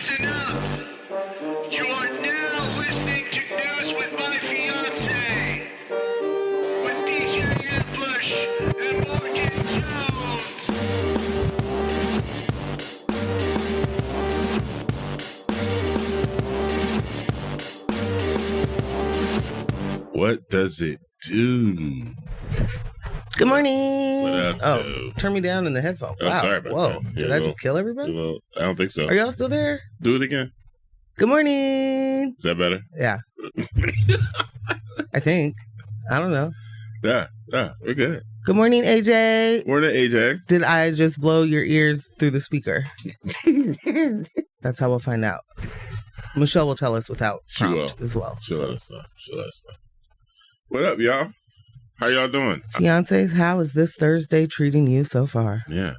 Listen up. You are now listening to News with My Fiancé with DJ Ambush and Morgan Jones. What does it do? Good morning. What up, oh, dude? Turn me down in the headphone. Oh, Wow. sorry about Whoa. that. Did Yeah, I just kill everybody? Well, I don't think so. Are y'all still there? Do it again. Good morning. Is that better? Yeah. I think. I don't know. Yeah, we're good. Good morning, AJ. Morning, AJ. Did I just blow your ears through the speaker? That's how we'll find out. Michelle will tell us without prompt as well. She'll let us know. What up, y'all? How y'all doing? Fiancés, how is this Thursday treating you so far? Yeah.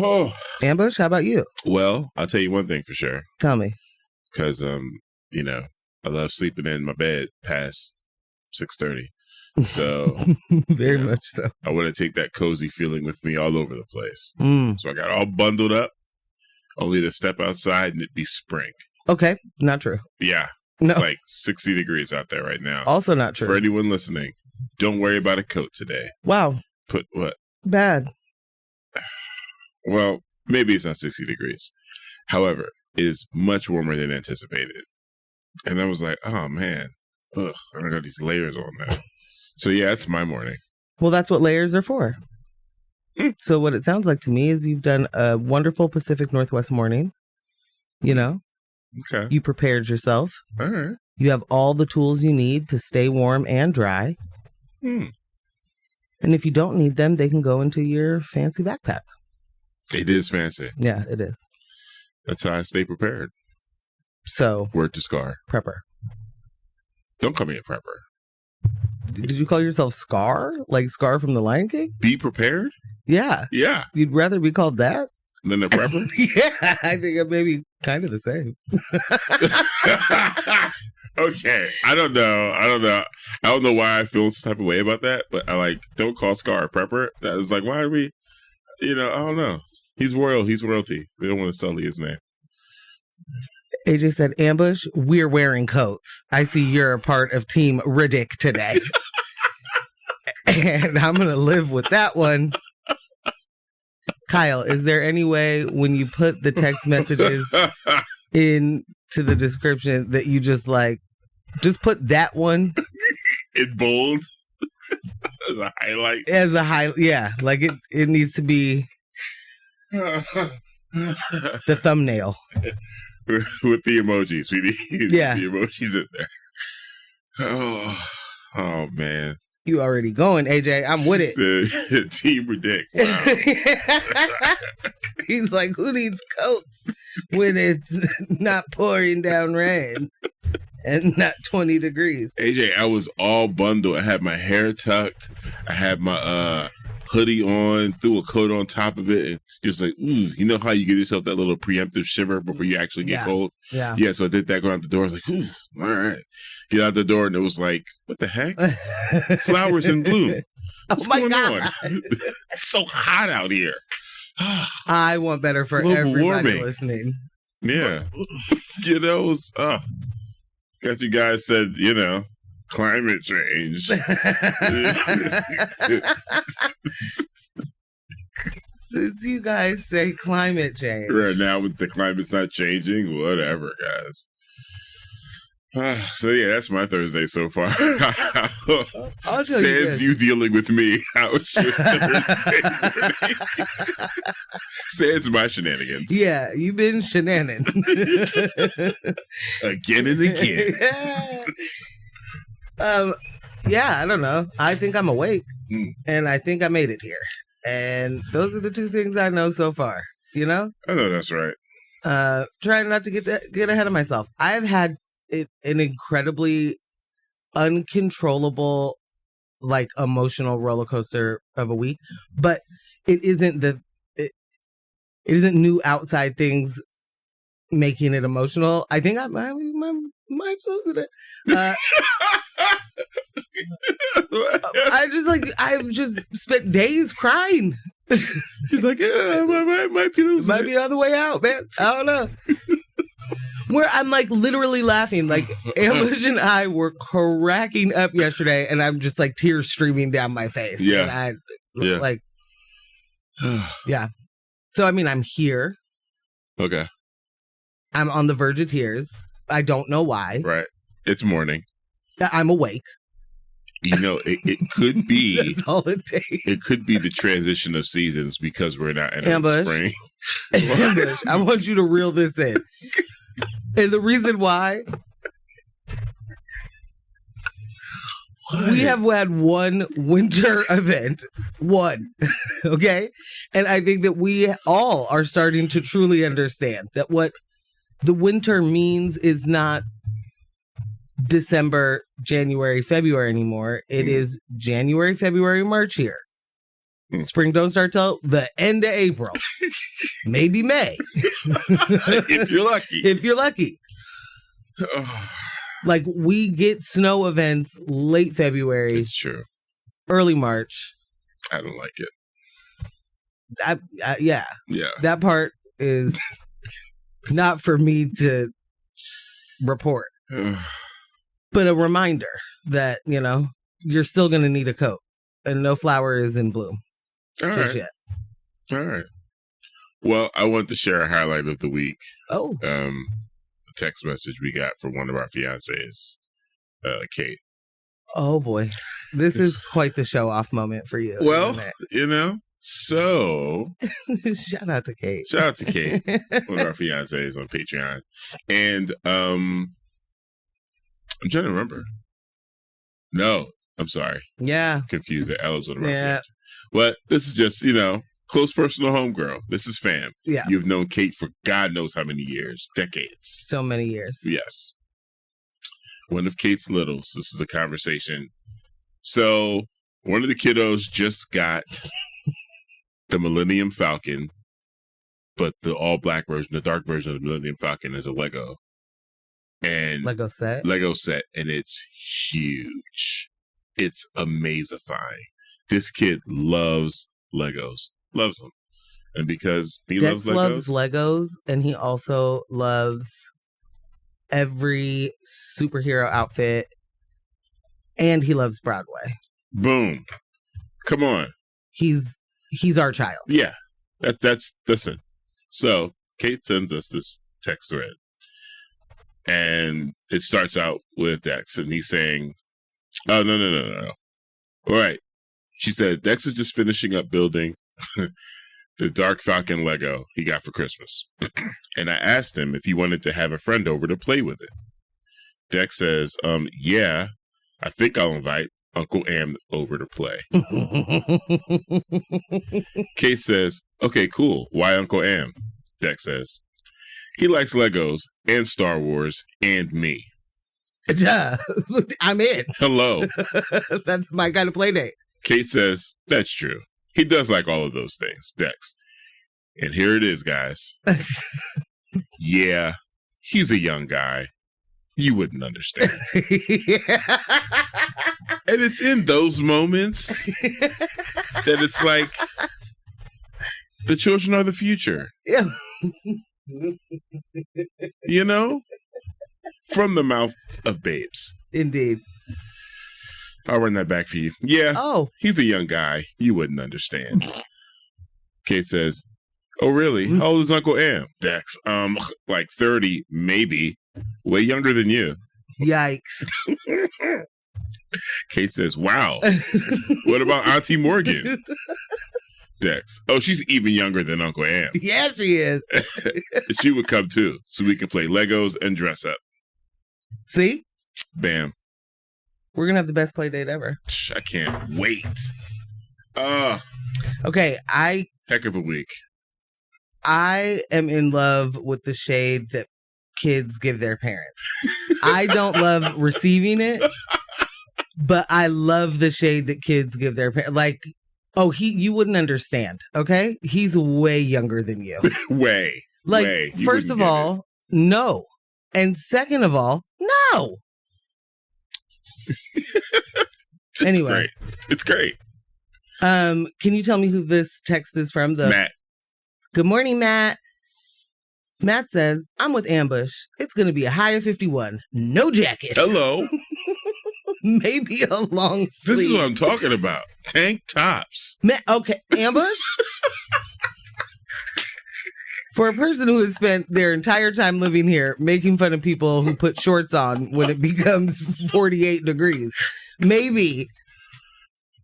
Oh. Ambush, how about you? Well, I'll tell you one thing for sure. Tell me. Because, I love sleeping in my bed past 6:30. So very much so. I want to take that cozy feeling with me all over the place. Mm. So I got all bundled up, only to step outside and it be spring. Okay, not true. Yeah. No. It's like 60 degrees out there right now. Also not true. For anyone listening, don't worry about a coat today. Wow. Put what? Bad. Well, maybe it's not 60 degrees. However, it is much warmer than anticipated. And I was like, oh, man. Ugh, I got these layers on now. So, yeah, it's my morning. Well, that's what layers are for. So what it sounds like to me is you've done a wonderful Pacific Northwest morning. You know? Okay. You prepared yourself. All right. You have all the tools you need to stay warm and dry. And if you don't need them, they can go into your fancy backpack. It is fancy. Yeah, it is. That's how I stay prepared. So. Word to Scar. Prepper. Don't call me a prepper. Did you call yourself Scar? Like Scar from The Lion King? Be prepared? Yeah. Yeah. You'd rather be called that? Than a prepper? Yeah, I think it may be kind of the same. Okay. I don't know. I don't know why I feel some type of way about that, but I don't call Scar a prepper. That is why are we, I don't know. He's royal. He's royalty. We don't want to sully his name. AJ said, Ambush, we're wearing coats. I see you're a part of Team Redic today. And I'm going to live with that one. Kyle, is there any way when you put the text messages into the description that you just put that one in bold as a highlight? Yeah, it needs to be the thumbnail. With the emojis. We need the emojis in there. Oh man. You already going, AJ. I'm with it. Team Redic. Wow. He's like, who needs coats when it's not pouring down rain and not 20 degrees? AJ, I was all bundled. I had my hair tucked. I had my hoodie on, threw a coat on top of it, and just ooh, you know how you give yourself that little preemptive shiver before you actually get cold? Yeah. Yeah, so I did that going out the door. I was like, ooh, all right. Get out the door, and it was like, what the heck? Flowers in bloom. What's going on? It's so hot out here. I want better for Global everybody warming. listening. Yeah. Got you guys said, climate change. Since you guys say climate change. Right now, with the climate's not changing, whatever, guys. So, yeah, that's my Thursday so far. Sans you dealing with me. How was your Thursday? Sans my shenanigans. Yeah, you've been shenaning. Again and again. Yeah, I don't know. I think I'm awake, and I think I made it here. And those are the two things I know so far. I know that's right. Trying not to get ahead of myself. I've had an incredibly uncontrollable, emotional roller coaster of a week, but it isn't it isn't new outside things making it emotional. I think my mind's close to it. I've just spent days crying. She's like, yeah, I might be losing. Might be on the way out, man. I don't know. Where I'm like literally laughing. Like Ambush and I were cracking up yesterday, and I'm just like tears streaming down my face. Yeah. And I Yeah. like, yeah. So I mean, I'm here. Okay. I'm on the verge of tears. I don't know why. Right. It's morning. I'm awake. You know, it could be. That's all it takes. It could be the transition of seasons because we're not entering Ambush. spring. Ambush, I want you to reel this in. And the reason why we have had one winter event. One. Okay? And I think that we all are starting to truly understand that what the winter means is not December, January, February anymore. It is January, February, March here. Spring don't start till the end of April. Maybe May. If you're lucky. If you're lucky. Like, we get snow events late February. It's true. Early March. I don't like it. Yeah. Yeah. That part is not for me to report. But a reminder that, you know, you're still going to need a coat. And no flower is in bloom. All just right. yet. All right. Well, I want to share a highlight of the week. Oh. A text message we got from one of our fiancés, Kate. Oh, boy. This is quite the show-off moment for you. Well, you know, so... Shout out to Kate. Shout out to Kate, one of our fiancés on Patreon. And I'm trying to remember. No, I'm sorry. Yeah. Confused that Ella's one of our Yeah. fiancés. But this is just, you know, close personal homegirl. This is fam. Yeah. You've known Kate for God knows how many years. Decades. So many years. Yes. One of Kate's littles. This is a conversation. So one of the kiddos just got the Millennium Falcon, but the all black version, the dark version of the Millennium Falcon is a Lego. And Lego set. And it's huge. It's amazifying. This kid loves Legos. Loves them. And because he Dex loves Legos, and he also loves every superhero outfit, and he loves Broadway. Boom. Come on. He's our child. Yeah. That's listen. So Kate sends us this text thread. And it starts out with Dex, and he's saying, oh, no. All right. She said, Dex is just finishing up building the Dark Falcon Lego he got for Christmas. And I asked him if he wanted to have a friend over to play with it. Dex says, yeah, I think I'll invite Uncle Am over to play. Kate says, okay, cool. Why Uncle Am? Dex says, he likes Legos and Star Wars and me. Duh. I'm in. Hello. That's my kind of play date. Kate says, that's true. He does like all of those things, Dex. And here it is, guys. Yeah, he's a young guy. You wouldn't understand. And it's in those moments that it's like, the children are the future. Yeah. You know? From the mouth of babes. Indeed. I'll run that back for you. Yeah. Oh. He's a young guy. You wouldn't understand. Kate says, oh, really? How old is Uncle Am? Dex, like 30, maybe. Way younger than you. Yikes. Kate says, wow. What about Auntie Morgan? Dex, oh, she's even younger than Uncle Am. Yeah, she is. She would come too, so we can play Legos and dress up. See? Bam. We're going to have the best play date ever. I can't wait. Okay, Heck of a week. I am in love with the shade that kids give their parents. I don't love receiving it, but I love the shade that kids give their parents. Like, oh, you wouldn't understand, okay? He's way younger than you. Way. Like, way. You first of all, no. And second of all, no. Anyway. It's great. Can you tell me who this text is from? Matt. Good morning, Matt. Matt says, I'm with Ambush. It's going to be a high of 51. No jacket. Hello. Maybe a long sleeve. This is what I'm talking about. Tank tops. Okay, Ambush? For a person who has spent their entire time living here making fun of people who put shorts on when it becomes 48 degrees, maybe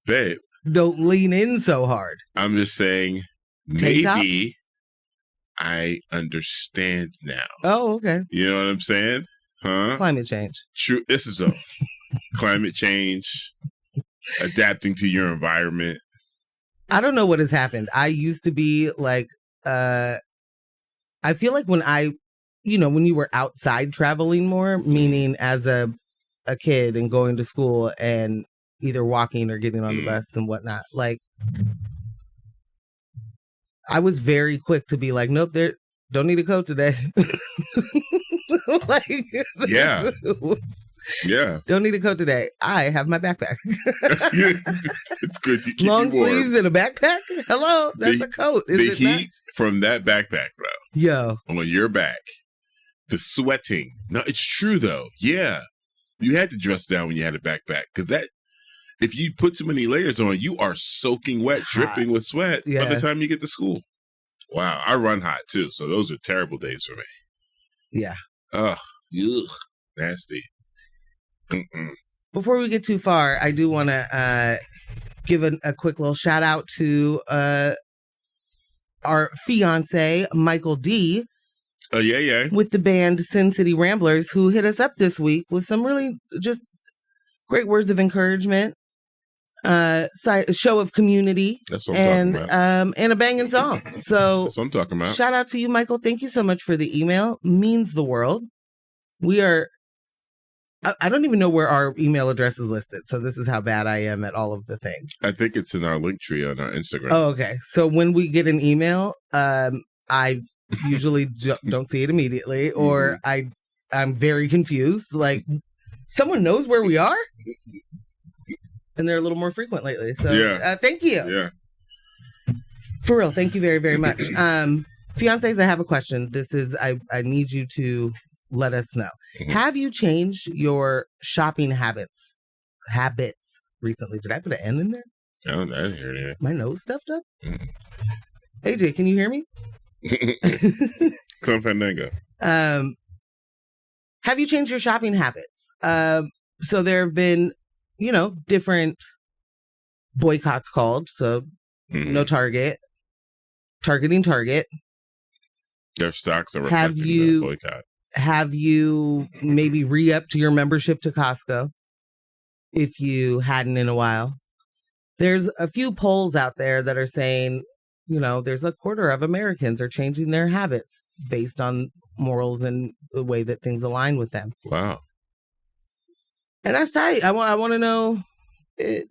Babe. Don't lean in so hard. I'm just saying, Tank top? maybe I understand now. Oh, okay. You know what I'm saying? Huh? Climate change. True. This is a climate change, adapting to your environment. I don't know what has happened. I used to be like, I feel like when when you were outside traveling more, meaning as a kid and going to school and either walking or getting on the bus and whatnot, like I was very quick to be like, nope, don't need a coat today. Like, Yeah. Yeah. Don't need a coat today. I have my backpack. It's good to keep Long you warm. sleeves and a backpack? Hello, that's a coat. Is the it heat not? from that backpack, though, Yo. on your back, the sweating. No, it's true, though. Yeah. You had to dress down when you had a backpack, because if you put too many layers on, you are soaking wet, dripping with sweat by the time you get to school. Wow. I run hot, too, so those are terrible days for me. Yeah. Ugh. Nasty. Mm-mm. Before we get too far, I do want to give a quick little shout out to our fiance, Michael D. Oh, yeah. With the band Sin City Ramblers, who hit us up this week with some really just great words of encouragement, show of community. That's what I'm talking about. And a banging song. So That's what I'm talking about. shout out to you, Michael. Thank you so much for the email. Means the world. We are... I don't even know where our email address is listed, so this is how bad I am at all of the things. I think it's in our link tree on our Instagram. Oh, okay. So when we get an email, I usually don't see it immediately, or I'm very confused. Like, someone knows where we are? And they're a little more frequent lately. So thank you. Yeah. For real, thank you very, very much. Fiancés, I have a question. This is, I need you to let us know. Mm-hmm. Have you changed your shopping habits recently? Did I put an N in there? I didn't hear it. Is my nose stuffed up? Mm-hmm. AJ, can you hear me? Clump Fandango. Have you changed your shopping habits? So there have been, different boycotts called. So no Target, targeting Target. Their stocks are reflecting the boycott. Have you maybe re-upped your membership to Costco if you hadn't in a while? There's a few polls out there that are saying, there's a quarter of Americans are changing their habits based on morals and the way that things align with them. Wow. And that's tight. I want to know. I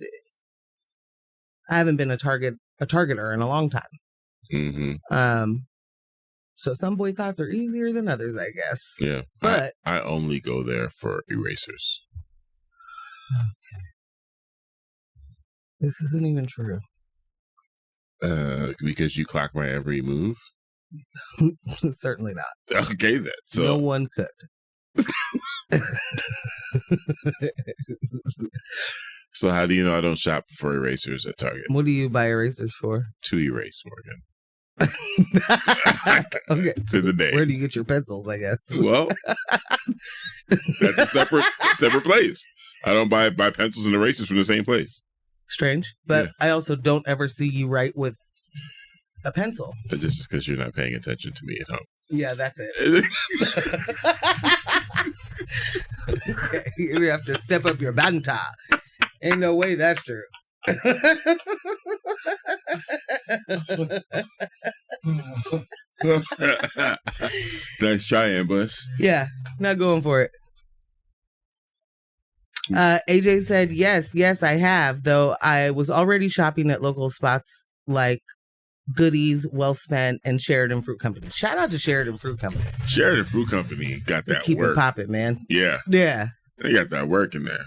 haven't been a targeter in a long time. Mm-hmm. So some boycotts are easier than others, I guess. Yeah. But I only go there for erasers. Okay. This isn't even true. Because you clock my every move? Certainly not. Okay, then. So no one could. So how do you know I don't shop for erasers at Target? What do you buy erasers for? To erase, Morgan. Okay. It's in the name. Where do you get your pencils, I guess? Well, that's a separate place. I don't buy pencils and erasers from the same place. Strange. But yeah. I also don't ever see you write with a pencil. But just because you're not paying attention to me at home. Yeah, that's it. Okay, you have to step up your banta. Ain't no way that's true. Nice try, Ambush. Yeah, not going for it. AJ said, yes, I have, though I was already shopping at local spots like Goodies, Wellspent, and Sheridan Fruit Company. Shout out to Sheridan Fruit Company. Sheridan Fruit Company got that keep work. Keep it popping, man. Yeah. Yeah. They got that work in there.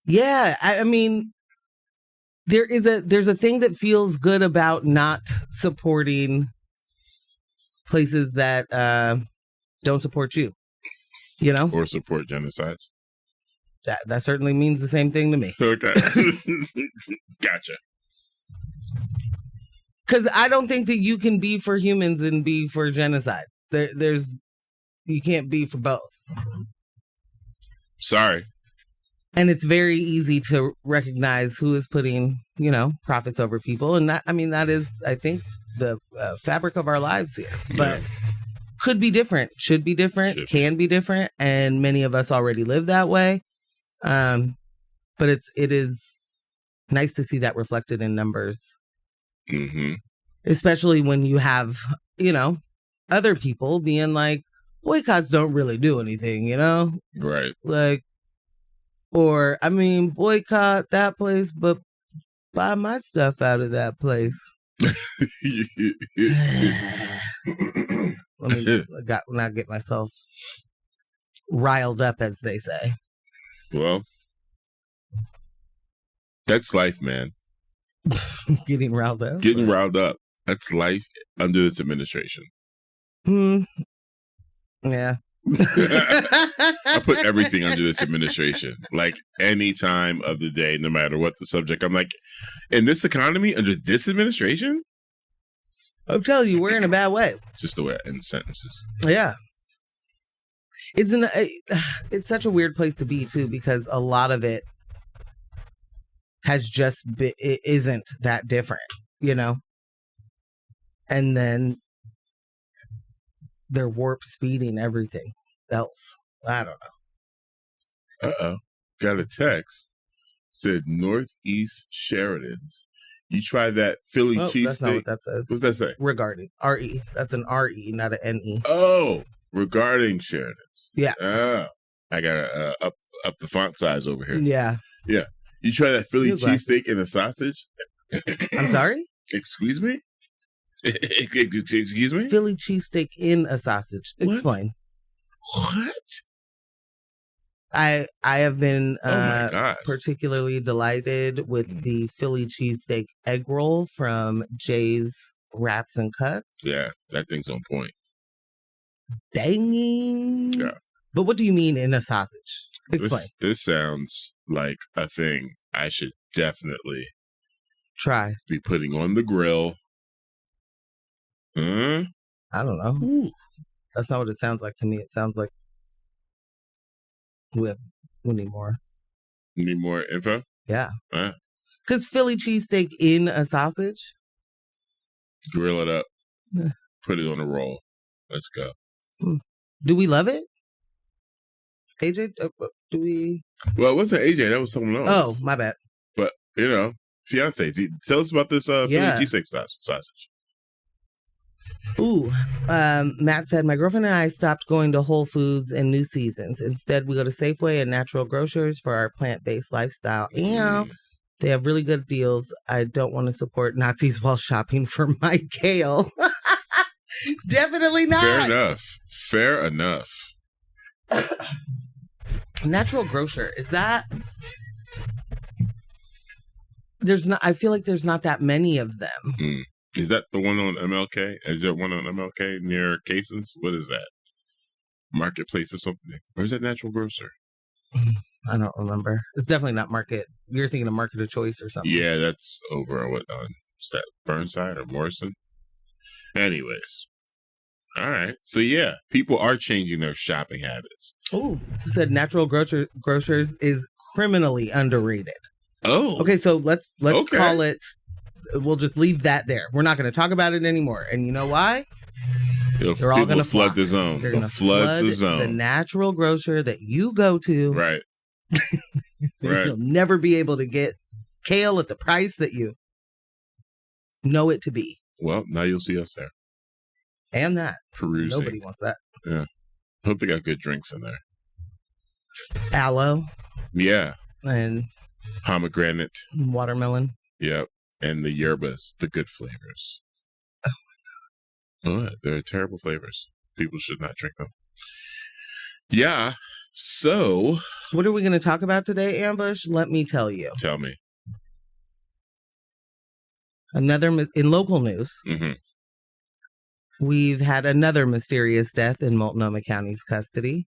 Yeah, I mean, there's a thing that feels good about not supporting places that don't support you. You know, Or support genocides. that certainly means the same thing to me. Okay. Gotcha. Because I don't think that you can be for humans and be for genocide. You can't be for both. Sorry. And it's very easy to recognize who is putting, profits over people. And that is, I think, the fabric of our lives here. But could be different, should be different, can be different. And many of us already live that way. But it is nice to see that reflected in numbers. Mm-hmm. Especially when you have, other people being like, boycotts don't really do anything, Right. Like, or, boycott that place, but buy my stuff out of that place. Let me not get myself riled up, as they say. Well, that's life, man. Getting riled up? Getting riled up. That's life under this administration. Yeah. I put everything under this administration. Like any time of the day, no matter what the subject. I'm like, in this economy, under this administration? I'm telling you, we're in a bad way. Just the way I end sentences. Yeah. It's such a weird place to be, too, because a lot of it has just been, it isn't that different, And then they're warp speeding everything else. I don't know. Uh-oh. Got a text. Said Northeast Sheridan's. You try that Philly cheesesteak. That's not what that says. What's that say? Regarding. R-E. That's an R-E, not an N-E. Oh, regarding Sheridan's. Yeah. Oh. I got to up the font size over here. Yeah. Yeah. You try that Philly cheesesteak and a sausage? I'm sorry? Excuse me? Excuse me? Philly cheesesteak in a sausage. What? Explain. What? I have been gosh. particularly delighted with the Philly cheesesteak egg roll from Jay's Wraps and Cuts. Yeah, that thing's on point. Banging. Yeah. But what do you mean in a sausage? Explain. This sounds like a thing I should definitely Try. be putting on the grill. I don't know. Ooh. That's not what it sounds like to me. It sounds like we need more. You need more info? Yeah. Because Philly cheesesteak in a sausage? Grill it up. Put it on a roll. Let's go. Do we love it? AJ, do we? Well, it wasn't AJ. That was someone else. Oh, my bad. But, Fiancé, tell us about this Philly cheesesteak sausage. Ooh, Matt said, my girlfriend and I stopped going to Whole Foods and New Seasons. Instead, we go to Safeway and Natural Grocers for our plant-based lifestyle. And they have really good deals. I don't want to support Nazis while shopping for my kale. Definitely not. Fair enough. Natural Grocer, is that... I feel like there's not that many of them. Is that the one on MLK? Is there one on MLK near Cason's? What is that? Marketplace or something? Or is that Natural Grocer? I don't remember. It's definitely not Market. You're thinking of Market of Choice or something. Yeah, that's over on is that Burnside or Morrison? Anyways. All right. So yeah, people are changing their shopping habits. Oh, he said Natural Grocers is criminally underrated. Oh. Okay, so let's call it. We'll just leave that there. We're not going to talk about it anymore. And you know why? They're all going to flood the zone. They're going to flood the zone. The Natural Grocer that you go to. Right. Right. You'll never be able to get kale at the price that you know it to be. Well, now you'll see us there. And that. Perusing. Nobody wants that. Yeah. Hope they got good drinks in there. Aloe. Yeah. And pomegranate. Watermelon. Yep. And the yerbas, the good flavors. Oh, they're terrible flavors. People should not drink them. Yeah. So. What are we going to talk about today, Ambush? Let me tell you. Tell me. In local news. Mm-hmm. we've had another mysterious death in Multnomah County's custody.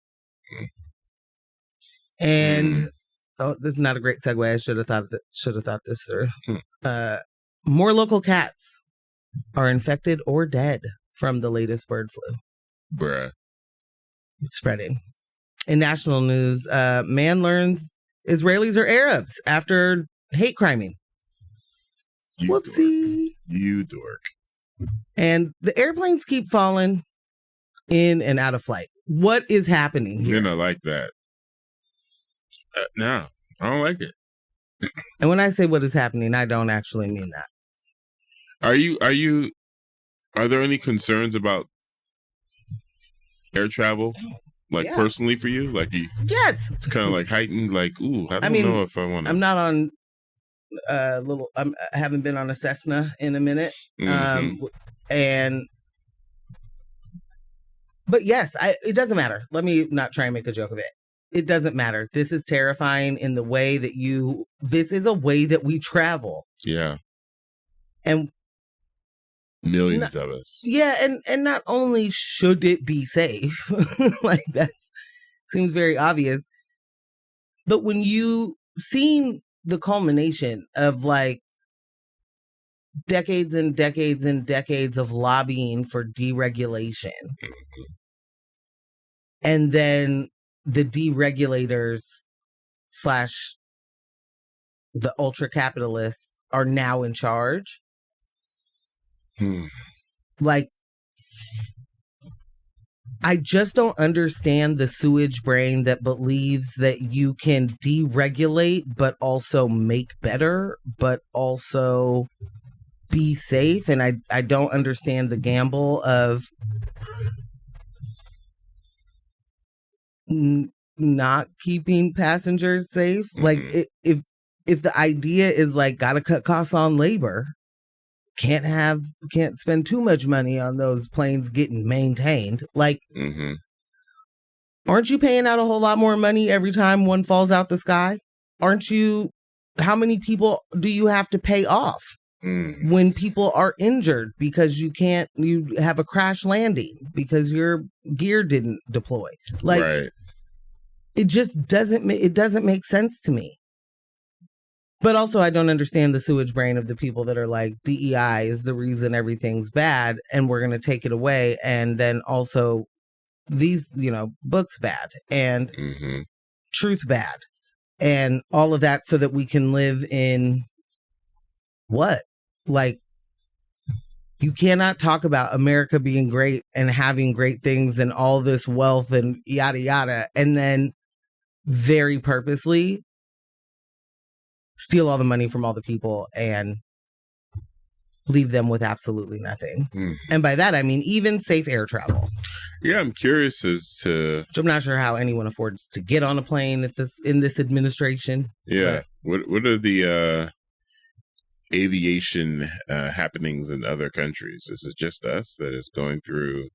And this is not a great segue. I should have thought this through. More local cats are infected or dead from the latest bird flu. Bruh. It's spreading. In national news, man learns Israelis are Arabs after hate criming. Whoopsie. You dork. And the airplanes keep falling in and out of flight. What is happening here? You're not like that. No, I don't like it. And when I say what is happening, I don't actually mean that. Are there any concerns about air travel? Like personally for you? Like yes. It's kind of like heightened, like, ooh, I don't know if I want to. I'm not on I haven't been on a Cessna in a minute. But yes, it doesn't matter. Let me not try and make a joke of it. It doesn't matter. This is terrifying in the way that this is a way that we travel. Yeah. And millions of us. Yeah. And not only should it be safe, like that seems very obvious, but when you seen the culmination of like decades and decades and decades of lobbying for deregulation, and then the deregulators / the ultra capitalists are now in charge. Like, I just don't understand the sewage brain that believes that you can deregulate, but also make better, but also be safe. And I don't understand the gamble of not keeping passengers safe. Like, if the idea is like, gotta cut costs on labor, can't spend too much money on those planes getting maintained. Like, aren't you paying out a whole lot more money every time one falls out the sky? Aren't you? How many people do you have to pay off when people are injured because you have a crash landing because your gear didn't deploy? Like, right. It just doesn't make sense to me. But also, I don't understand the sewage brain of the people that are like, DEI is the reason everything's bad, and we're going to take it away. And then also, these, books bad, and truth bad, and all of that so that we can live in what? Like, you cannot talk about America being great and having great things and all this wealth and yada, yada, and then very purposely steal all the money from all the people and leave them with absolutely nothing. And by that, I mean even safe air travel. Yeah, I'm curious as to... So I'm not sure how anyone affords to get on a plane in this administration. Yeah. What are the aviation happenings in other countries? Is it just us that is going through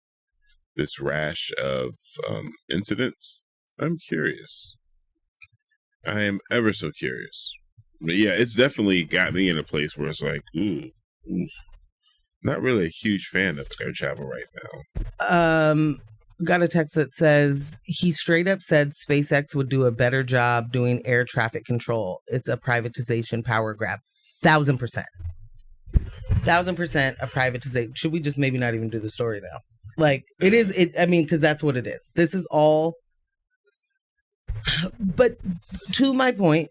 this rash of incidents? I'm curious. I am ever so curious. But yeah, it's definitely got me in a place where it's like, ooh. Not really a huge fan of air travel right now. Got a text that says he straight up said SpaceX would do a better job doing air traffic control. It's a privatization power grab. 1,000%. 1,000% a privatization. Should we just maybe not even do the story now? Like, it is, because that's what it is. This is all. But to my point,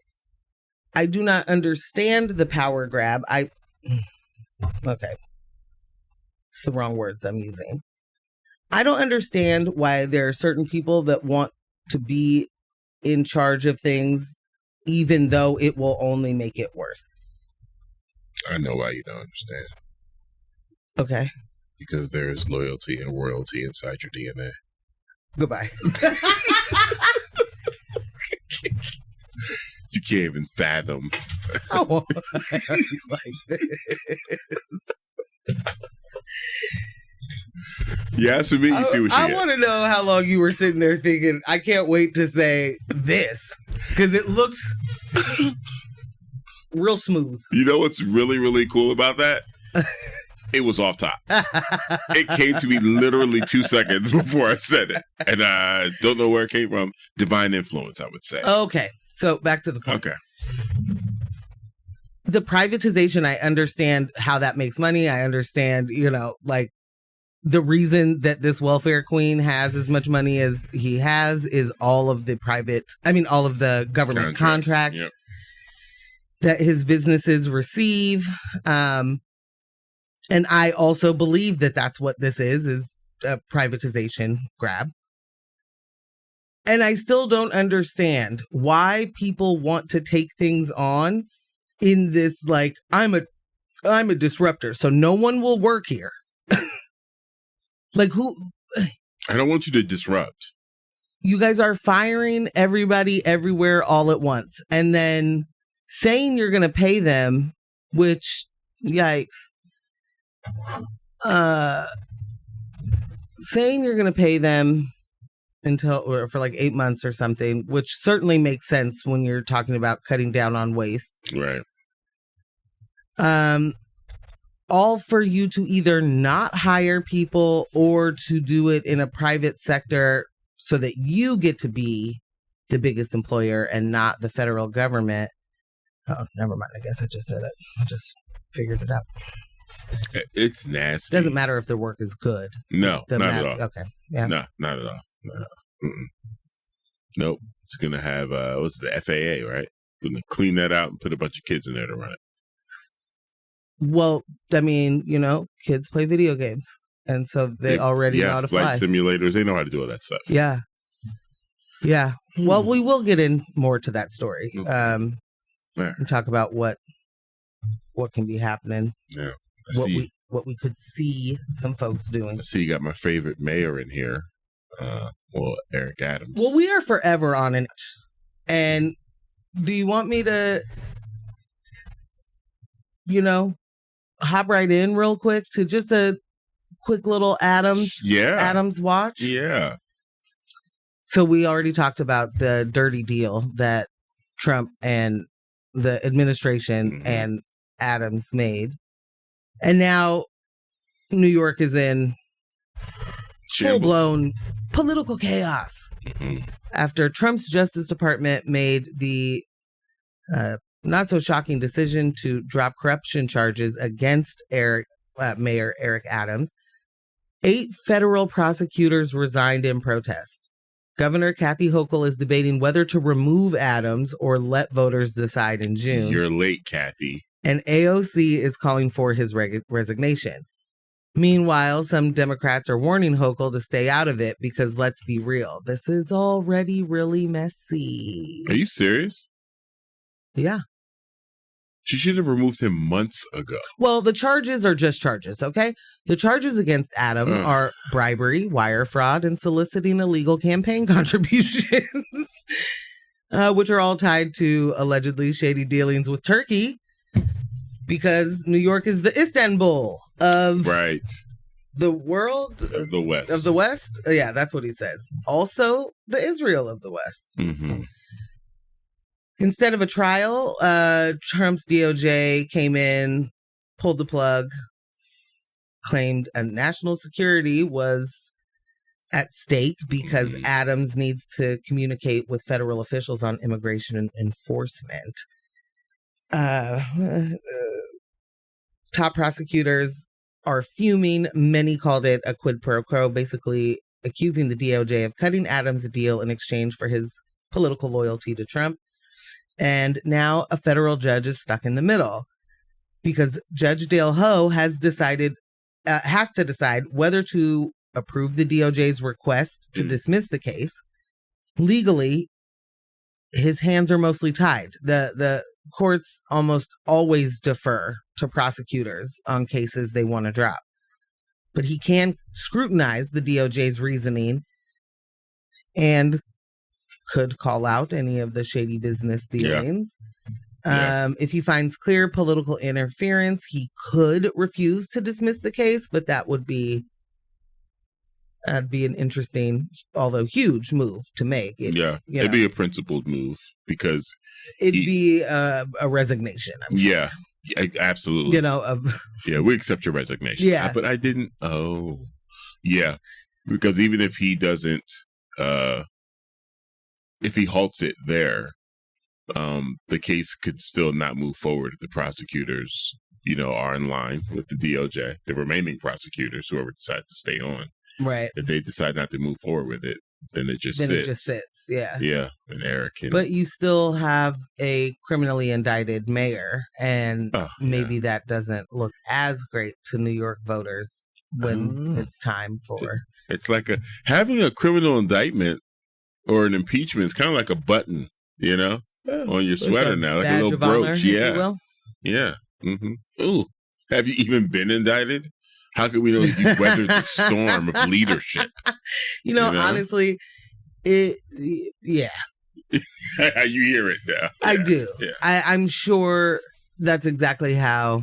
I do not understand the power grab. Okay. It's the wrong words I'm using. I don't understand why there are certain people that want to be in charge of things, even though it will only make it worse. I know why you don't understand. Okay. Because there is loyalty and royalty inside your DNA. Goodbye. You can't even fathom. Oh, I like this. Yeah, so me, you see what you I want to know how long you were sitting there thinking, I can't wait to say this. Because it looked real smooth. You know what's really, really cool about that? It was off top. It came to me literally 2 seconds before I said it. And I don't know where it came from. Divine influence, I would say. Okay. So back to the point. Okay. The privatization, I understand how that makes money. I understand, like the reason that this welfare queen has as much money as he has is all of the government contracts yep. that his businesses receive. And I also believe that that's what this is a privatization grab. And I still don't understand why people want to take things on in this, like, I'm a disruptor, so no one will work here. Like, who? I don't want you to disrupt. You guys are firing everybody everywhere all at once. And then saying you're going to pay them, which, yikes. Saying you're going to pay them or for like 8 months or something, which certainly makes sense when you're talking about cutting down on waste. Right. All for you to either not hire people or to do it in a private sector so that you get to be the biggest employer and not the federal government. Oh, never mind. I guess I just said it. I just figured it out. It's nasty. Doesn't matter if their work is good. No, not at all. Okay. Yeah. No, not at all. No. Nope. It's going to have, what's the FAA, right? Going to clean that out and put a bunch of kids in there to run it. Well, I mean, kids play video games. And so they already know how to fly. Flight simulators, they know how to do all that stuff. Yeah. Yeah. Well, we will get in more to that story. Okay. And talk about what can be happening. Yeah. What we could see some folks doing. I see you got my favorite mayor in here. Eric Adams. Well, we are forever on it. And do you want me to, hop right in real quick to just a quick little Adams watch? Yeah. So we already talked about the dirty deal that Trump and the administration and Adams made. And now New York is in full-blown political chaos after Trump's Justice Department made the not-so-shocking decision to drop corruption charges against Mayor Eric Adams. 8 federal prosecutors resigned in protest. Governor Kathy Hochul is debating whether to remove Adams or let voters decide in June. You're late, Kathy. And AOC is calling for his resignation. Meanwhile, some Democrats are warning Hochul to stay out of it because, let's be real, this is already really messy. Are you serious? Yeah. She should have removed him months ago. Well, the charges are just charges, okay? The charges against Adam are bribery, wire fraud, and soliciting illegal campaign contributions, which are all tied to allegedly shady dealings with Turkey, because New York is the Istanbul of the world. Of the West. Of the West? Yeah, that's what he says. Also, the Israel of the West. Mm-hmm. Instead of a trial, Trump's DOJ came in, pulled the plug, claimed national security was at stake because Adams needs to communicate with federal officials on immigration and enforcement. Top prosecutors are fuming. Many called it a quid pro quo, basically accusing the DOJ of cutting Adams a deal in exchange for his political loyalty to Trump. And now a federal judge is stuck in the middle because Judge Dale Ho has to decide whether to approve the DOJ's request to dismiss the case. Legally, his hands are mostly tied. The courts almost always defer to prosecutors on cases they want to drop. But he can scrutinize the DOJ's reasoning and could call out any of the shady business dealings. If he finds clear political interference, he could refuse to dismiss the case, but that would be an interesting, although huge, move to make. It'd be a principled move because it'd be a resignation. I'm sure. Absolutely. You know, of Yeah, we accept your resignation. Yeah. But I didn't. Oh, yeah. Because even if he doesn't, if he halts it there, the case could still not move forward if the prosecutors, are in line with the DOJ, the remaining prosecutors, whoever decides to stay on. right. If they decide not to move forward with it, then it just sits. Yeah. Yeah, and Eric. But you still have a criminally indicted mayor, and maybe that doesn't look as great to New York voters when it's time for. It's like having a criminal indictment or an impeachment is kind of like a button, on your sweater now, like a little brooch. Yeah, yeah. Mm-hmm. Ooh, have you even been indicted? How can we know if you weathered the storm of leadership? Honestly, yeah. You hear it now. Yeah. I do. Yeah. I'm sure that's exactly how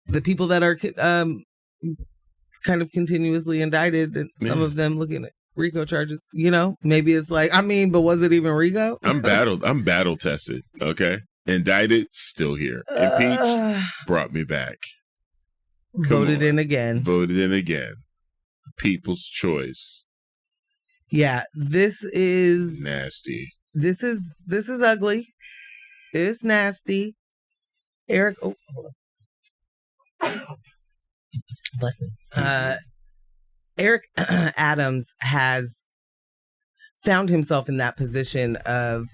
the people that are kind of continuously indicted, and some of them looking at RICO charges, maybe it's like, but was it even RICO? I'm battle tested. Okay. Indicted, still here. Impeached, brought me back. Voted in again. People's choice. Yeah, this is nasty. This is ugly. It's nasty. Eric, hold on. Bless me. Eric Adams has found himself in that position of,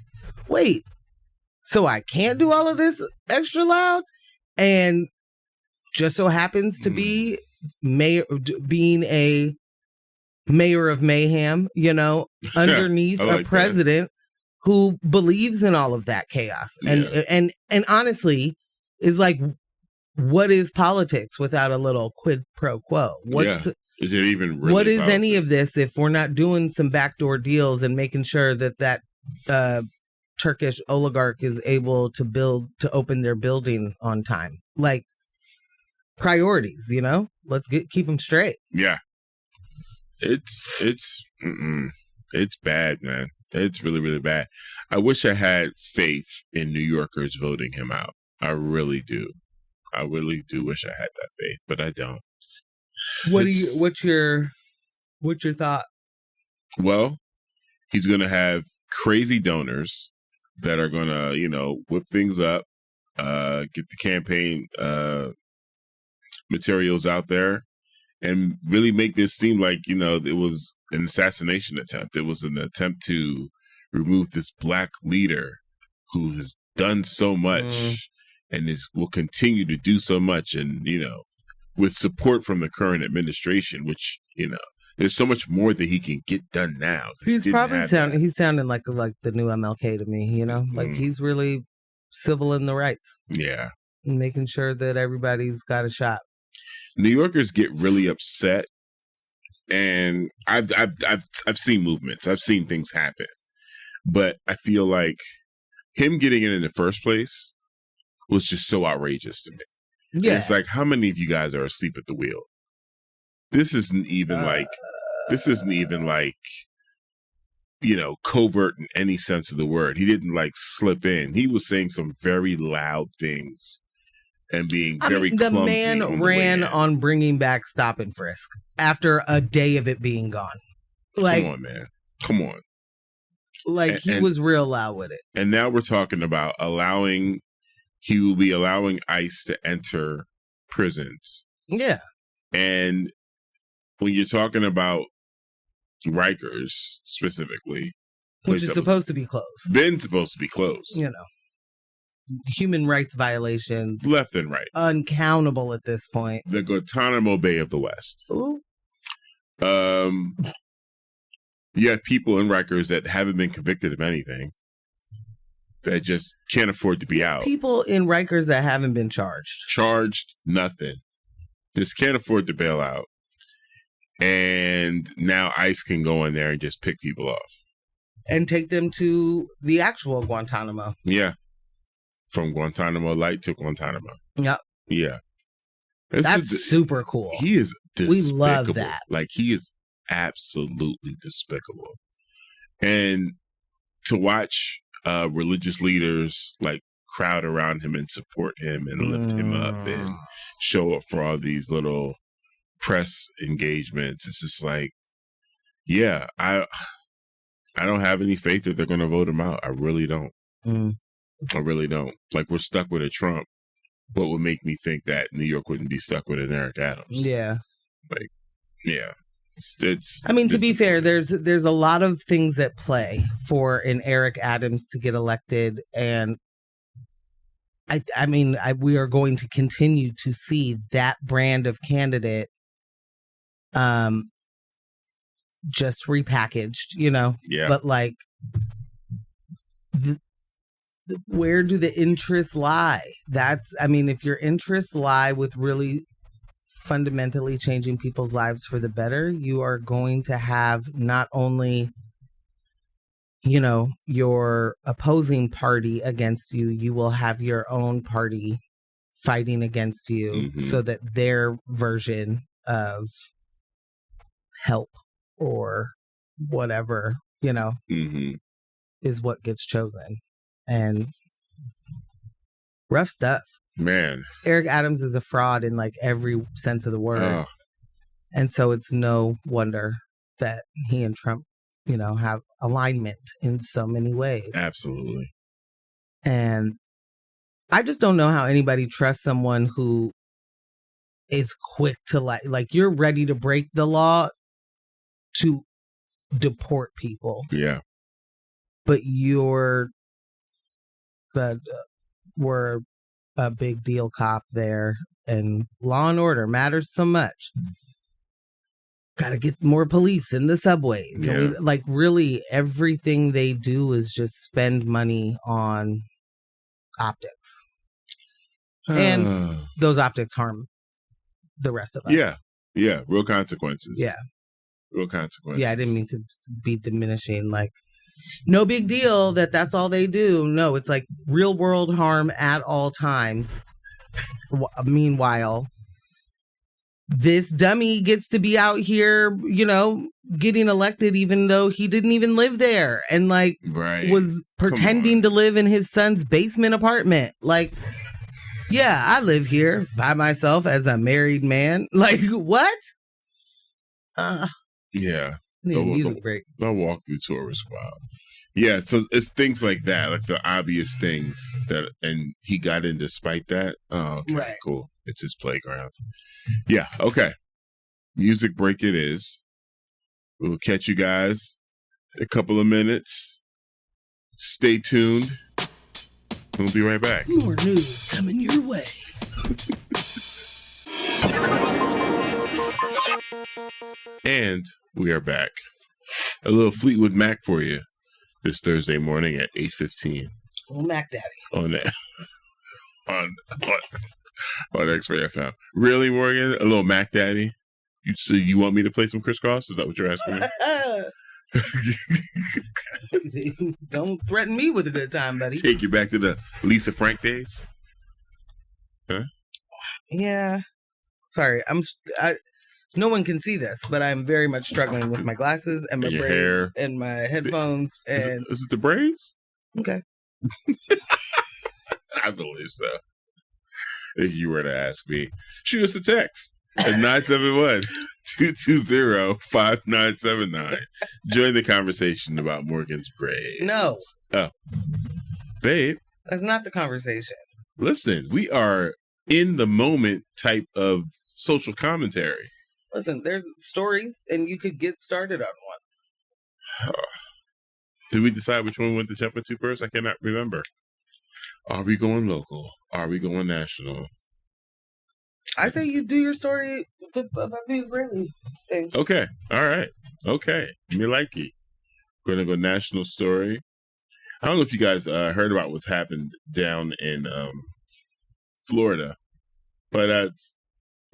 wait, so I can't do all of this extra loud? And just so happens to be being a mayor of mayhem, underneath a president who believes in all of that chaos. And honestly is like, what is politics without a little quid pro quo? Is it even really what is politics? Any of this if we're not doing some backdoor deals and making sure that Turkish oligarch is able to open their building on time? Like, priorities, let's keep them straight. Yeah. It's bad, man. It's really, really bad. I wish I had faith in New Yorkers voting him out. I really do. I really do wish I had that faith, but I don't. What's your thought? Well, he's going to have crazy donors that are going to, whip things up, get the campaign materials out there, and really make this seem like, it was an assassination attempt. It was an attempt to remove this black leader who has done so much and will continue to do so much. And, with support from the current administration, which, there's so much more that he can get done now. He's probably he's sounding like the new MLK to me, like he's really civil in the rights. Yeah. And making sure that everybody's got a shot. New Yorkers get really upset, and I've seen movements. I've seen things happen, but I feel like him getting in the first place was just so outrageous to me. Yeah, and it's like, how many of you guys are asleep at the wheel? This isn't even like covert in any sense of the word. He didn't slip in. He was saying some very loud things and being very clumsy. The man ran on bringing back stop and frisk after a day of it being gone. Like, come on, man. Come on. Like, he was real loud with it. And now we're talking about he will be allowing ICE to enter prisons. Yeah. And when you're talking about Rikers specifically, which is supposed to be closed. Been supposed to be closed. Human rights violations. Left and right. Uncountable at this point. The Guantanamo Bay of the West. Ooh. You have people in Rikers that haven't been convicted of anything, that just can't afford to be out. People in Rikers that haven't been charged. Charged, nothing. Just can't afford to bail out. And now ICE can go in there and just pick people off. And take them to the actual Guantanamo. Yeah. From Guantanamo Light to Guantanamo. Yep. Yeah. That's super cool. He is despicable. We love that. Like, he is absolutely despicable. And to watch religious leaders like crowd around him and support him and lift him up and show up for all these little press engagements. It's just like, yeah, I don't have any faith that they're going to vote him out. I really don't. I really don't. Like, we're stuck with a Trump. What would make me think that New York wouldn't be stuck with an Eric Adams? Yeah. Like, yeah. It's I mean, to be fair, there's a lot of things at play for an Eric Adams to get elected, and I mean, we are going to continue to see that brand of candidate, just repackaged, you know. Yeah. But like, where do the interests lie? I mean, if your interests lie with really fundamentally changing people's lives for the better, you are going to have not only, you know, your opposing party against you, you will have your own party fighting against you so that their version of help or whatever, you know, is what gets chosen. And rough stuff. Man. Eric Adams is a fraud in like every sense of the word. Oh. And so it's no wonder that he and Trump, you know, have alignment in so many ways. Absolutely. And I just don't know how anybody trusts someone who is quick to like you're ready to break the law to deport people. Yeah. But we're a big deal cop there, and law and order matters so much. Got to get more police in the subways. Yeah. And like, really, everything they do is just spend money on optics. And those optics harm the rest of us. Yeah. Yeah. Real consequences. Yeah. Real consequences. Yeah, I didn't mean to be diminishing. Like, no big deal that's all they do. No, it's like real world harm at all times. Meanwhile, this dummy gets to be out here, you know, getting elected even though he didn't even live there and like was pretending to live in his son's basement apartment. Like, yeah, I live here by myself as a married man. Like, what? Yeah. Music break. The walkthrough tour was wild. Yeah, so it's things like that, like the obvious things that, and he got in despite that. Oh, okay, right. Cool. It's his playground. Yeah, okay. Music break it is. We'll catch you guys in a couple of minutes. Stay tuned. We'll be right back. More news coming your way. And we are back. A little Fleetwood Mac for you this Thursday morning at 8:15. Little Mac Daddy. On that. on X-Ray FM. Really, Morgan? A little Mac Daddy? You want me to play some crisscross? Is that what you're asking me? Don't threaten me with a good time, buddy. Take you back to the Lisa Frank days? Huh? Yeah. Sorry, no one can see this, but I'm very much struggling with my glasses and my braids hair. And my headphones. Is it the braids? Okay. I believe so. If you were to ask me, shoot us a text at 971-220-5979. Join the conversation about Morgan's braids. No. Oh. Babe. That's not the conversation. Listen, we are in the moment type of social commentary. Listen, there's stories, and you could get started on one. Did we decide which one we went to jump into first? I cannot remember. Are we going local? Are we going national? I say you do your story about the Israeli thing. Okay. All right. Okay. Me like it. We're going to go national story. I don't know if you guys heard about what's happened down in Florida, but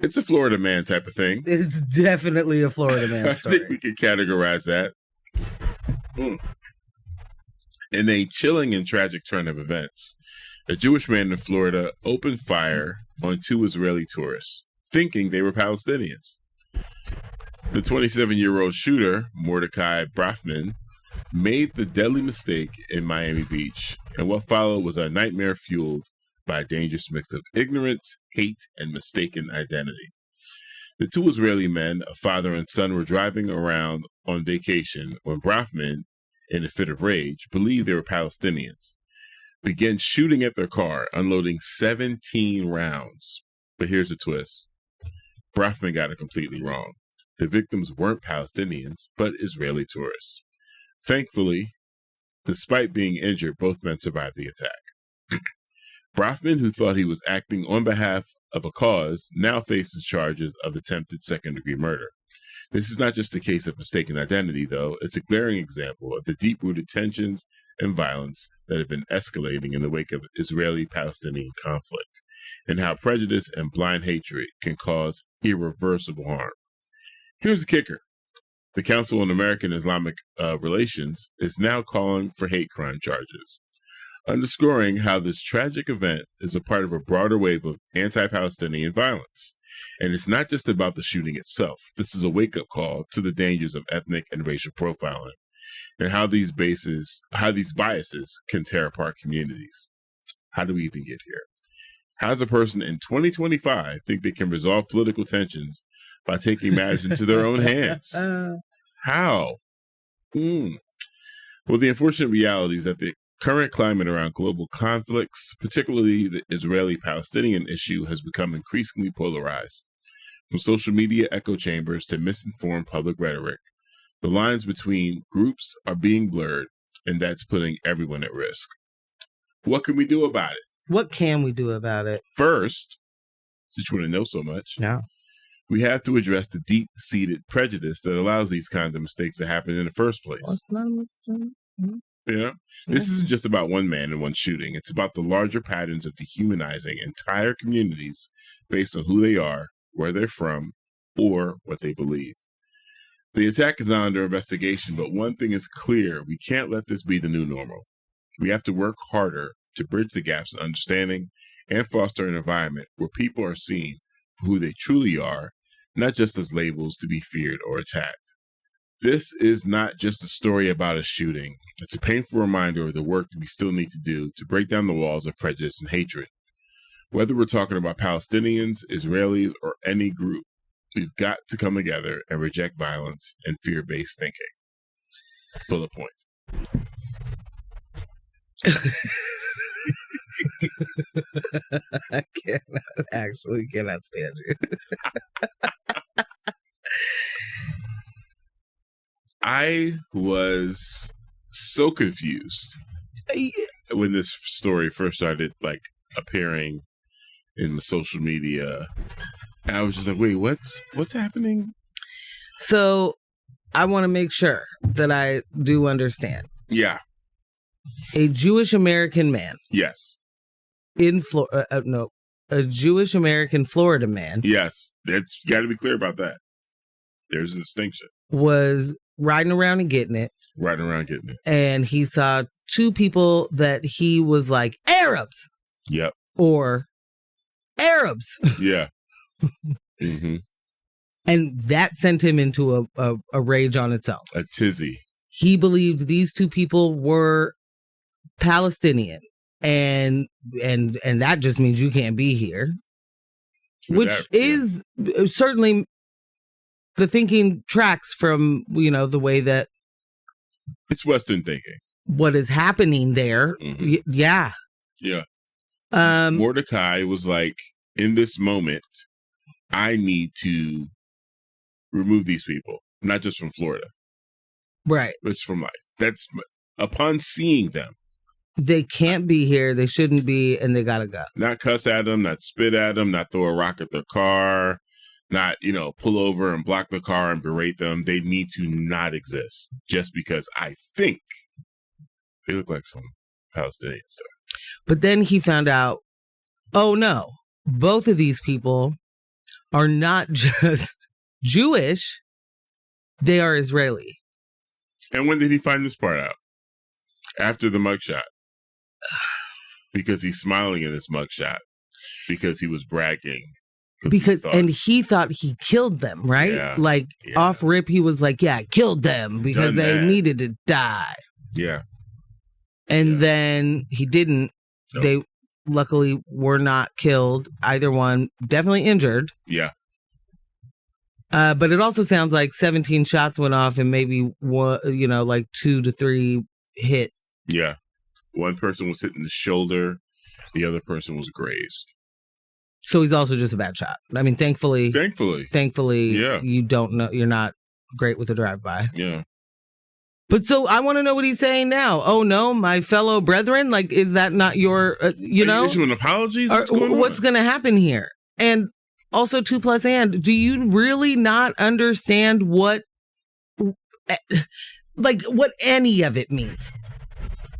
it's a Florida man type of thing. It's definitely a Florida man story. I think we can categorize that. In a chilling and tragic turn of events, a Jewish man in Florida opened fire on 2 Israeli tourists, thinking they were Palestinians. The 27-year-old shooter, Mordecai Brafman, made the deadly mistake in Miami Beach, and what followed was a nightmare fueled by a dangerous mix of ignorance, hate, and mistaken identity. The two Israeli men, a father and son, were driving around on vacation when Brafman, in a fit of rage, believed they were Palestinians, began shooting at their car, unloading 17 rounds. But here's the twist. Brafman got it completely wrong. The victims weren't Palestinians, but Israeli tourists. Thankfully, despite being injured, both men survived the attack. Brafman, who thought he was acting on behalf of a cause, now faces charges of attempted second-degree murder. This is not just a case of mistaken identity, though. It's a glaring example of the deep-rooted tensions and violence that have been escalating in the wake of Israeli-Palestinian conflict, and how prejudice and blind hatred can cause irreversible harm. Here's the kicker. The Council on American Islamic Relations is now calling for hate crime charges, underscoring how this tragic event is a part of a broader wave of anti-Palestinian violence. And it's not just about the shooting itself. This is a wake-up call to the dangers of ethnic and racial profiling and how these biases can tear apart communities. How do we even get here? How does a person in 2025 think they can resolve political tensions by taking matters into their own hands? How? Well, the unfortunate reality is that the current climate around global conflicts, particularly the Israeli-Palestinian issue, has become increasingly polarized. From social media echo chambers to misinformed public rhetoric, the lines between groups are being blurred, and that's putting everyone at risk. What can we do about it? What can we do about it? First, since you want to know so much, we have to address the deep-seated prejudice that allows these kinds of mistakes to happen in the first place. This isn't just about one man and one shooting. It's about the larger patterns of dehumanizing entire communities based on who they are, where they're from, or what they believe. The attack is now under investigation, but one thing is clear. We can't let this be the new normal. We have to work harder to bridge the gaps in understanding and foster an environment where people are seen for who they truly are, not just as labels to be feared or attacked. This is not just a story about a shooting. It's a painful reminder of the work we still need to do to break down the walls of prejudice and hatred. Whether we're talking about Palestinians, Israelis, or any group, we've got to come together and reject violence and fear-based thinking. Bullet point. I cannot stand you. I was so confused when this story first started appearing in the social media. And I was just like, wait, what's happening? So I want to make sure that I do understand. Yeah. A Jewish American man. Yes. In Florida, a Jewish American Florida man. Yes. That's got to be clear about that. There's a distinction. Was riding around and getting it. And he saw two people that he was like, Arabs. Yep. Or Arabs. Yeah. Mm-hmm. And that sent him into a rage on its own. A tizzy. He believed these two people were Palestinian. And that just means you can't be here. Which is certainly the thinking tracks from, the way that it's Western thinking. What is happening there. Mm-hmm. Yeah. Yeah. Mordecai was like, in this moment, I need to remove these people, not just from Florida. Right. But it's from life. That's upon seeing them. They can't be here. They shouldn't be, and they gotta go. Not cuss at them, not spit at them, not throw a rock at their car, not, pull over and block the car and berate them. They need to not exist just because I think they look like some Palestinians. But then he found out, oh no, both of these people are not just Jewish, they are Israeli. And when did he find this part out? After the mugshot. Because he's smiling in this mugshot. Because he was bragging Because he thought he killed them, right? Yeah. Like off rip, he was like, "Yeah, I killed them because they needed to die." Yeah. And then he didn't. Nope. They luckily were not killed. Either one, definitely injured. Yeah. But it also sounds like 17 shots went off and maybe one, like 2 to 3 hit. Yeah. One person was hit in the shoulder. The other person was grazed. So he's also just a bad shot. I mean, thankfully, yeah. You don't know, you're not great with a drive-by. Yeah. But so I want to know what he's saying now. Oh no, my fellow brethren, like, is that not your, issuing apologies? What's going to happen here? And also 2+ and, do you really not understand what any of it means?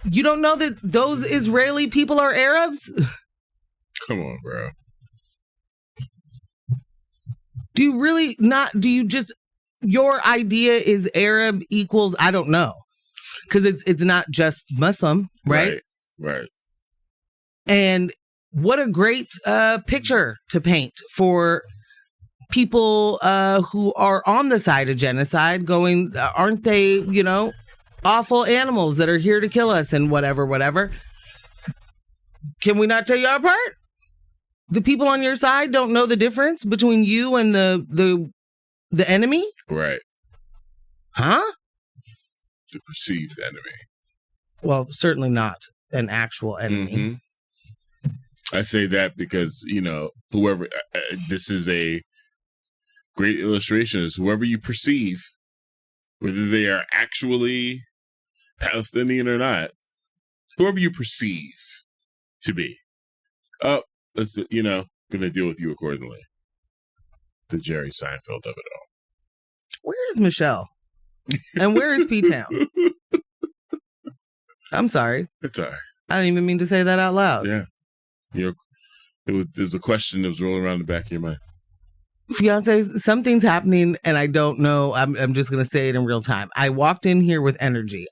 You don't know that those Israeli people are Arabs? Come on, bro. Do you really not? Do you just, your idea is Arab equals, I don't know. Because it's not just Muslim, right? Right. And what a great picture to paint for people who are on the side of genocide going, aren't they, awful animals that are here to kill us and whatever. Can we not tell you apart? The people on your side don't know the difference between you and the enemy? Right. Huh? The perceived enemy. Well, certainly not an actual enemy. Mm-hmm. I say that because, whoever, this is a great illustration, is whoever you perceive, whether they are actually Palestinian or not, whoever you perceive to be, let's, gonna deal with you accordingly. The Jerry Seinfeld of it all. Where is Michelle? And where is P-Town? I'm sorry. It's all right. I didn't even mean to say that out loud. Yeah. There's a question that was rolling around the back of your mind. Fiancés, something's happening and I don't know. I'm just going to say it in real time. I walked in here with energy.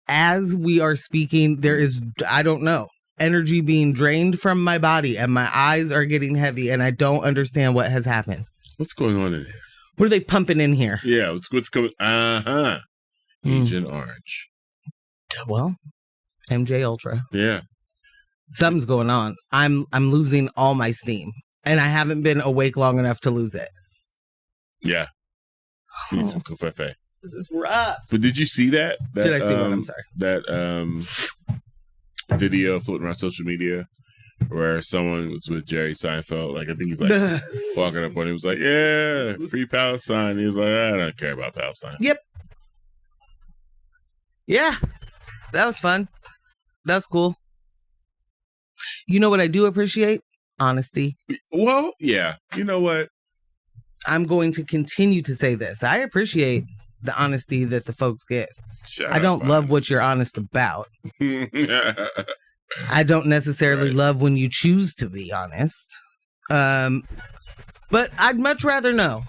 As we are speaking, there is, I don't know, energy being drained from my body and my eyes are getting heavy and I don't understand what has happened. What's going on in here? What are they pumping in here? Yeah, what's coming? Agent Orange. Well, MJ Ultra. Yeah. Something's going on. I'm losing all my steam. And I haven't been awake long enough to lose it. Yeah. You need some kofefe. This is rough. But did you see that? Did I see what? I'm sorry. That video floating around social media where someone was with Jerry Seinfeld. Like, I think he's like walking up on him. He was like, yeah, free Palestine. He was like, I don't care about Palestine. Yep. Yeah. That was fun. That's cool. You know what I do appreciate? Honesty. Well, yeah. You know what? I'm going to continue to say this. I appreciate the honesty that the folks give. I don't love what you're honest about. I don't necessarily love when you choose to be honest. But I'd much rather know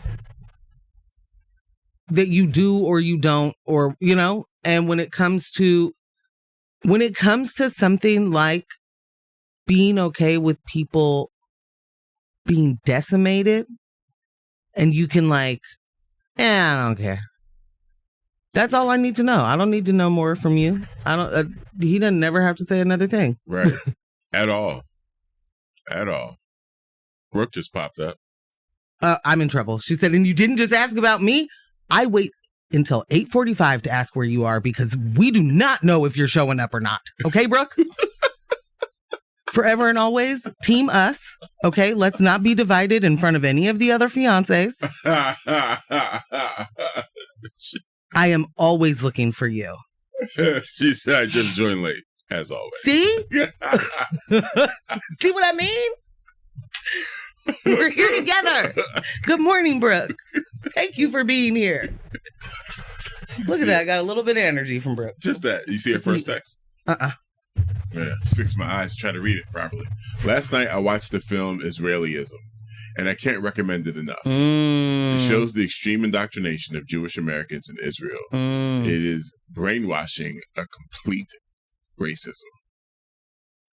that you do or you don't, or, and when it comes to something like being okay with people being decimated and you can I don't care. That's all I need to know. I don't need to know more from you. He doesn't never have to say another thing. Right. At all. Brooke just popped up. I'm in trouble. She said, and you didn't just ask about me? I wait until 8:45 to ask where you are because we do not know if you're showing up or not. Okay, Brooke? Forever and always, team us. Okay, let's not be divided in front of any of the other fiancés. I am always looking for you. She said I just joined late, as always. See? See what I mean? We're here together. Good morning, Brooke. Thank you for being here. Look at that. I got a little bit of energy from Brooke. Just that. You see her first text? Yeah, fix my eyes, try to read it properly. Last night, I watched the film Israelism, and I can't recommend it enough. It shows the extreme indoctrination of Jewish Americans in Israel. It is brainwashing a complete racism.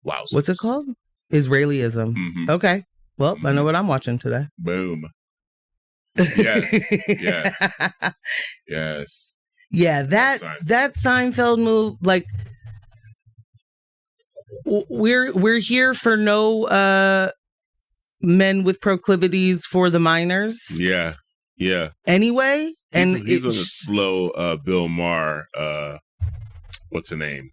Wow. What's it called? Israelism. Mm-hmm. Okay. Well, I know what I'm watching today. Boom. Yes. Yes. Yes. Yeah, that Seinfeld move, like, we're here for no men with proclivities for the minors. Yeah. Yeah. Anyway, and he's on a slow Bill Maher what's the name?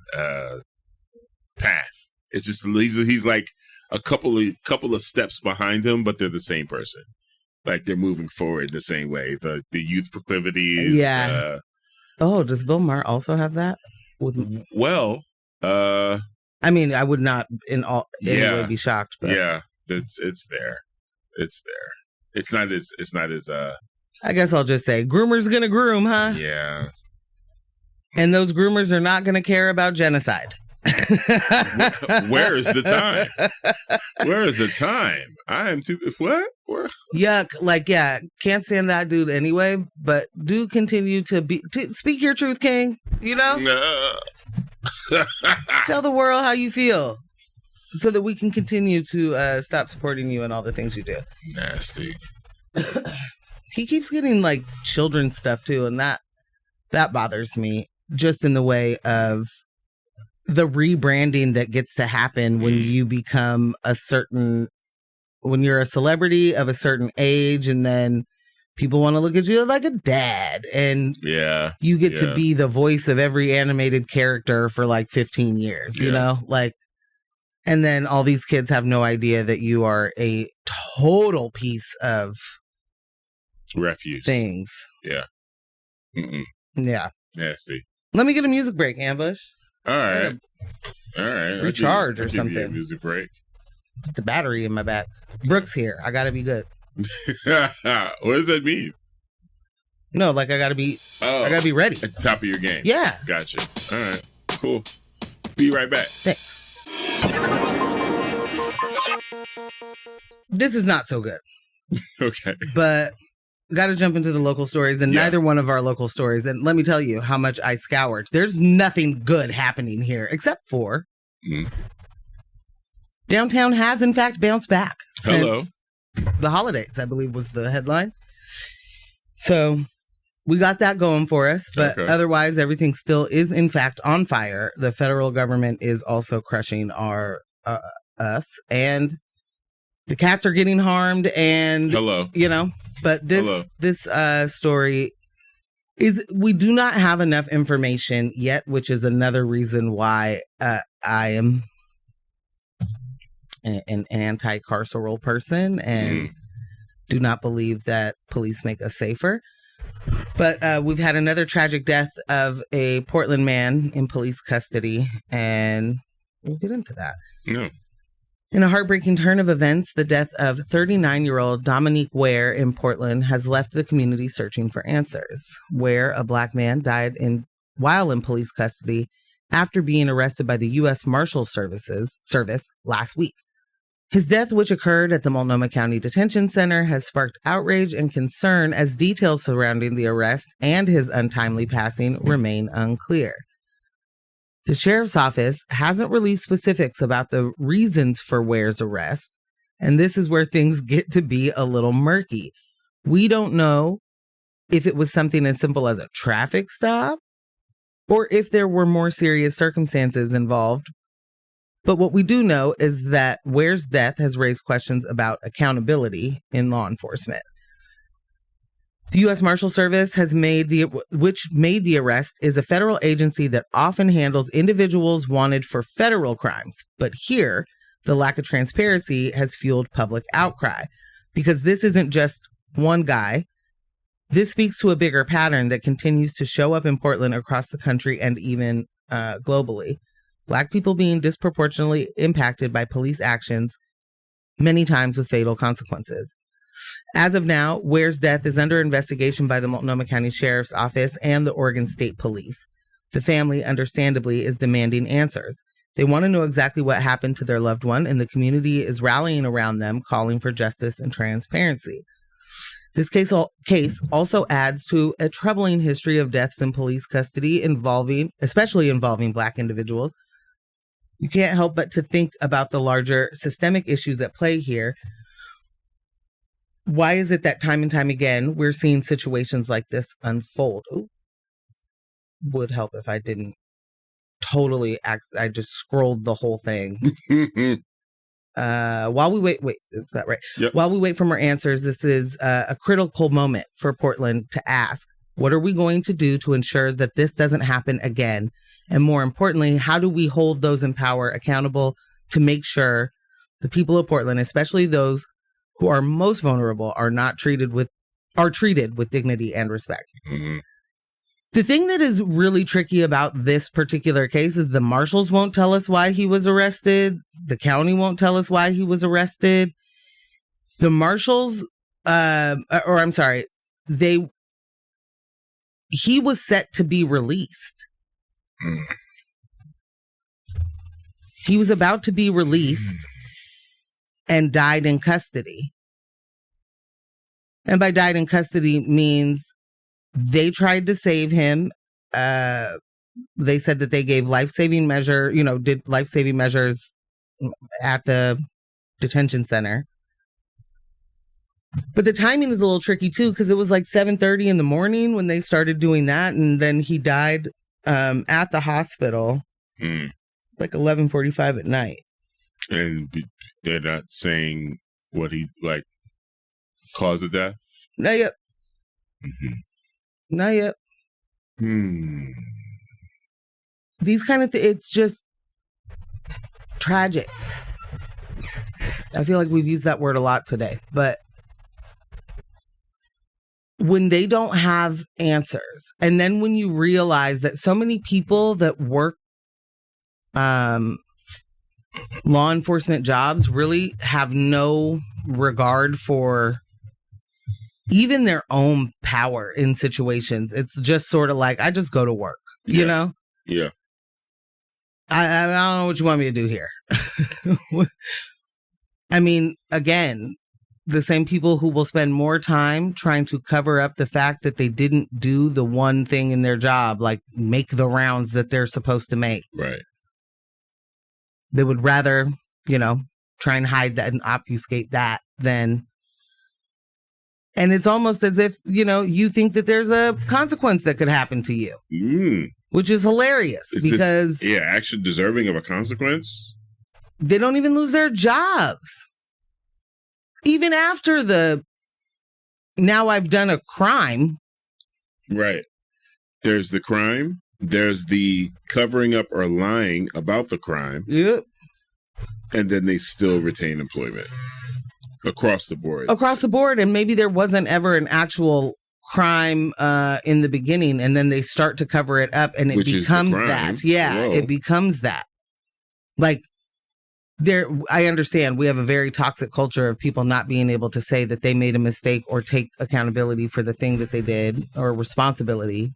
Path. It's just he's like a couple of steps behind him, but they're the same person. Like they're moving forward the same way. The youth proclivities. Yeah. Does Bill Maher also have that? Well, I mean, I would not in any way be shocked. But. Yeah, it's there. It's there. It's not as I guess I'll just say groomers gonna groom, huh? Yeah. And those groomers are not gonna care about genocide. Where is the time? Where is the time? I am too. What? Yuck! Like, yeah, can't stand that dude anyway. But do continue to speak your truth, King. You know, tell the world how you feel, so that we can continue to stop supporting you and all the things you do. Nasty. He keeps getting like children's stuff too, and that bothers me. Just in the way of the rebranding that gets to happen when you become when you're a celebrity of a certain age, and then people want to look at you like a dad, and you get to be the voice of every animated character for like 15 years, you know, like, and then all these kids have no idea that you are a total piece of refuse things. Yeah. Mm-mm. Yeah. Nasty. Let me get a music break, Ambush. All right. Recharge or I'll something. give you a music break. Put the battery in my back. Brooke's here. I gotta be good. What does that mean? No, like I gotta be ready. At the top of your game. Yeah. Gotcha. All right. Cool. Be right back. Thanks. This is not so good. Okay. But got to jump into the local stories, and neither one of our local stories. And let me tell you how much I scoured. There's nothing good happening here except for downtown has in fact bounced back. Hello. The holidays, I believe, was the headline. So we got that going for us, but otherwise everything still is in fact on fire. The federal government is also crushing us, and the cats are getting harmed, and you know. But this story is, we do not have enough information yet, which is another reason why I am an anti-carceral person and do not believe that police make us safer. But we've had another tragic death of a Portland man in police custody, and we'll get into that. No. In a heartbreaking turn of events, the death of 39-year-old Dominique Ware in Portland has left the community searching for answers. Ware, a black man, died while in police custody after being arrested by the U.S. Marshal Service last week. His death, which occurred at the Multnomah County Detention Center, has sparked outrage and concern as details surrounding the arrest and his untimely passing remain unclear. The sheriff's office hasn't released specifics about the reasons for Ware's arrest, and this is where things get to be a little murky. We don't know if it was something as simple as a traffic stop or if there were more serious circumstances involved. But what we do know is that Ware's death has raised questions about accountability in law enforcement. The U.S. Marshal Service which made the arrest, is a federal agency that often handles individuals wanted for federal crimes. But here, the lack of transparency has fueled public outcry, because this isn't just one guy. This speaks to a bigger pattern that continues to show up in Portland, across the country, and even globally. Black people being disproportionately impacted by police actions, many times with fatal consequences. As of now, Ware's death is under investigation by the Multnomah County Sheriff's Office and the Oregon State Police. The family, understandably, is demanding answers. They want to know exactly what happened to their loved one, and the community is rallying around them, calling for justice and transparency. This case also adds to a troubling history of deaths in police custody especially involving Black individuals. You can't help but to think about the larger systemic issues at play here, why is it that time and time again we're seeing situations like this unfold? Ooh, would help if I didn't I just scrolled the whole thing. While we wait, is that right? Yep. While we wait for more answers, this is a critical moment for Portland to ask, what are we going to do to ensure that this doesn't happen again? And more importantly, how do we hold those in power accountable to make sure the people of Portland, especially those who are most vulnerable, are treated with dignity and respect? Mm-hmm. The thing that is really tricky about this particular case is the marshals won't tell us why he was arrested. The county won't tell us why he was arrested. The marshals, he was set to be released. Mm. He was about to be released and died in custody. And by died in custody means they tried to save him. They said that they gave did life-saving measures at the detention center. But the timing is a little tricky too, because it was like 7:30 in the morning when they started doing that, and then he died at the hospital like 11:45 at night. And they're not saying what he caused the death? Not yet. Mm-hmm. Not yet. These kind of it's just tragic. I feel like we've used that word a lot today, but when they don't have answers, and then when you realize that so many people that work law enforcement jobs really have no regard for even their own power in situations. It's just sort of like, I just go to work, you know? Yeah. I don't know what you want me to do here. I mean, again, the same people who will spend more time trying to cover up the fact that they didn't do the one thing in their job, like make the rounds that they're supposed to make. Right. They would rather, try and hide that and obfuscate that than... And it's almost as if, you think that there's a consequence that could happen to you, which is hilarious because... actually deserving of a consequence. They don't even lose their jobs. Even after now I've done a crime. Right. There's the crime. There's the covering up or lying about the crime. Yep. And then they still retain employment. Across the board. Across the board. And maybe there wasn't ever an actual crime in the beginning, and then they start to cover it up, and it becomes that. Yeah, Whoa. It becomes that. Like, I understand we have a very toxic culture of people not being able to say that they made a mistake or take accountability for the thing that they did, or responsibility.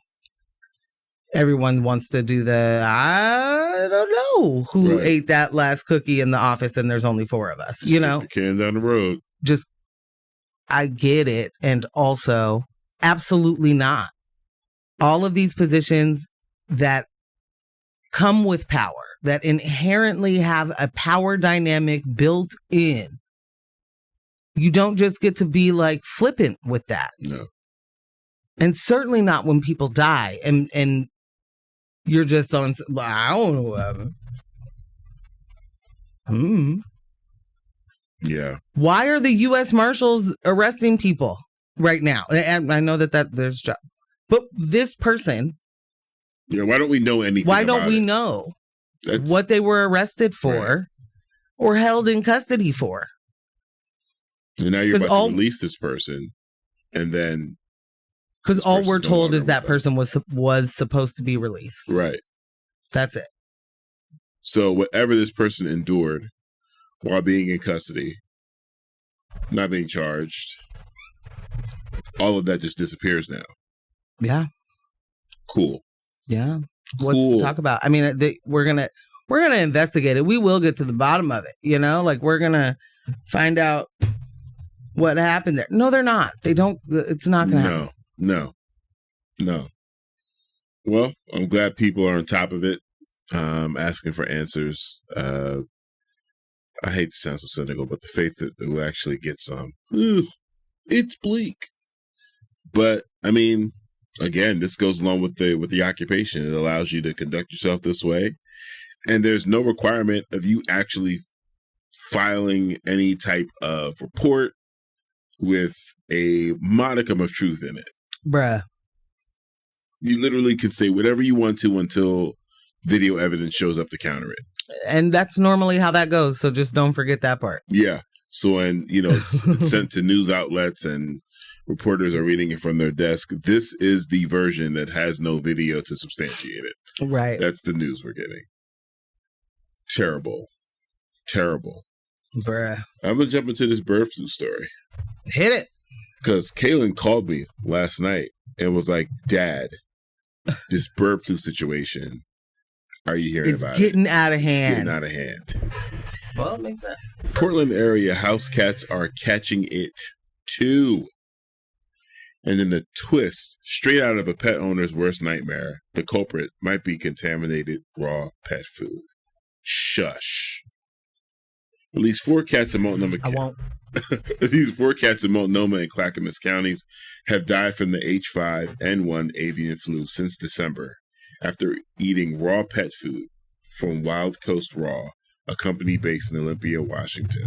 Everyone wants to do I don't know who ate that last cookie in the office and there's only 4 of us, Just kick the can down the road. I get it. And also, absolutely not. All of these positions that come with power, that inherently have a power dynamic built in, you don't just get to be flippant with that. No. And certainly not when people die and you're just on, I don't know what happened. Yeah. Why are the U.S. Marshals arresting people right now? And I know that there's job, but this person. Yeah. Why don't we know anything? Why don't we know what they were arrested for or held in custody for? And now you're about to release this person, and then. Because all we're told is that person was supposed to be released. Right. That's it. So whatever this person endured while being in custody, not being charged, all of that just disappears now. Yeah. Cool. Yeah. What's to talk about? I mean, we're gonna investigate it. We will get to the bottom of it. We're gonna find out what happened there. No, they're not. They don't. It's not gonna happen. No. Well, I'm glad people are on top of it, asking for answers. I hate to sound so cynical, but the faith that we'll actually get some. It's bleak. But I mean, again, this goes along with the occupation. It allows you to conduct yourself this way, and there's no requirement of you actually filing any type of report with a modicum of truth in it. Bruh. You literally can say whatever you want to until video evidence shows up to counter it. And that's normally how that goes. So just don't forget that part. Yeah. So when, it's sent to news outlets and reporters are reading it from their desk, this is the version that has no video to substantiate it. Right. That's the news we're getting. Terrible. Bruh. I'm going to jump into this bird flu story. Hit it. Because Kaylin called me last night and was like, Dad, this bird flu situation, are you hearing about it? It's getting out of hand. It's getting out of hand. Well, it makes sense. Portland area house cats are catching it too. And then the twist, straight out of a pet owner's worst nightmare, the culprit might be contaminated raw pet food. Shush. At least 4 cats in Multnomah. I won't. At least 4 cats in Multnomah and Clackamas counties have died from the H5N1 avian flu since December after eating raw pet food from Wild Coast Raw, a company based in Olympia, Washington.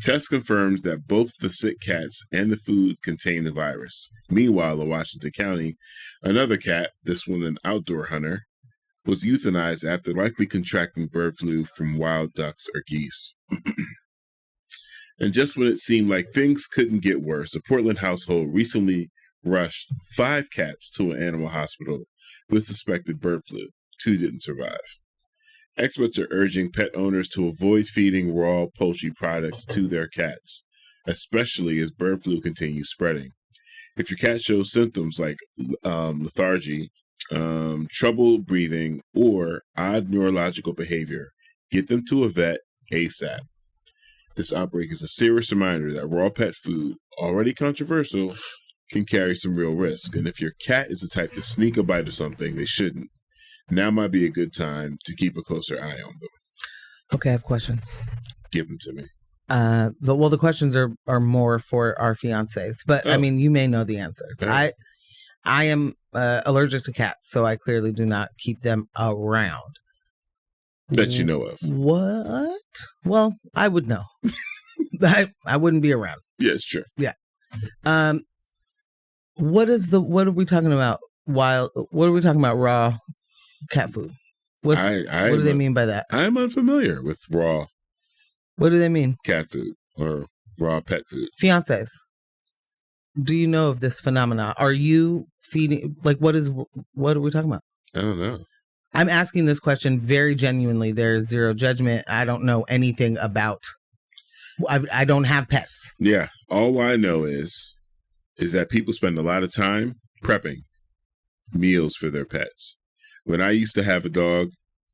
Test confirms that both the sick cats and the food contain the virus. Meanwhile, in Washington County, another cat, this one an outdoor hunter, was euthanized after likely contracting bird flu from wild ducks or geese. And just when it seemed like things couldn't get worse, a Portland household recently rushed 5 cats to an animal hospital with suspected bird flu. 2 didn't survive. Experts are urging pet owners to avoid feeding raw poultry products to their cats, especially as bird flu continues spreading. If your cat shows symptoms like lethargy, trouble breathing, or odd neurological behavior, get them to a vet ASAP. This outbreak is a serious reminder that raw pet food, already controversial, can carry some real risk. And if your cat is the type to sneak a bite of something they shouldn't, now might be a good time to keep a closer eye on them. Okay, I have questions. Give them to me. The questions are more for our fiancés, but I mean, you may know the answers. Okay. I am allergic to cats, so I clearly do not keep them around. That you know of. What? Well, I would know. I wouldn't be around. Yeah, it's true. Yeah. What are we talking about? What are we talking about? Raw cat food. What do they mean by that? I'm unfamiliar with raw. What do they mean? Cat food or raw pet food. Fiancés, do you know of this phenomena? Are you feeding? Like, what are we talking about? I don't know. I'm asking this question very genuinely. There's zero judgment. I don't know anything about. I don't have pets. Yeah, all I know is that people spend a lot of time prepping meals for their pets. When I used to have a dog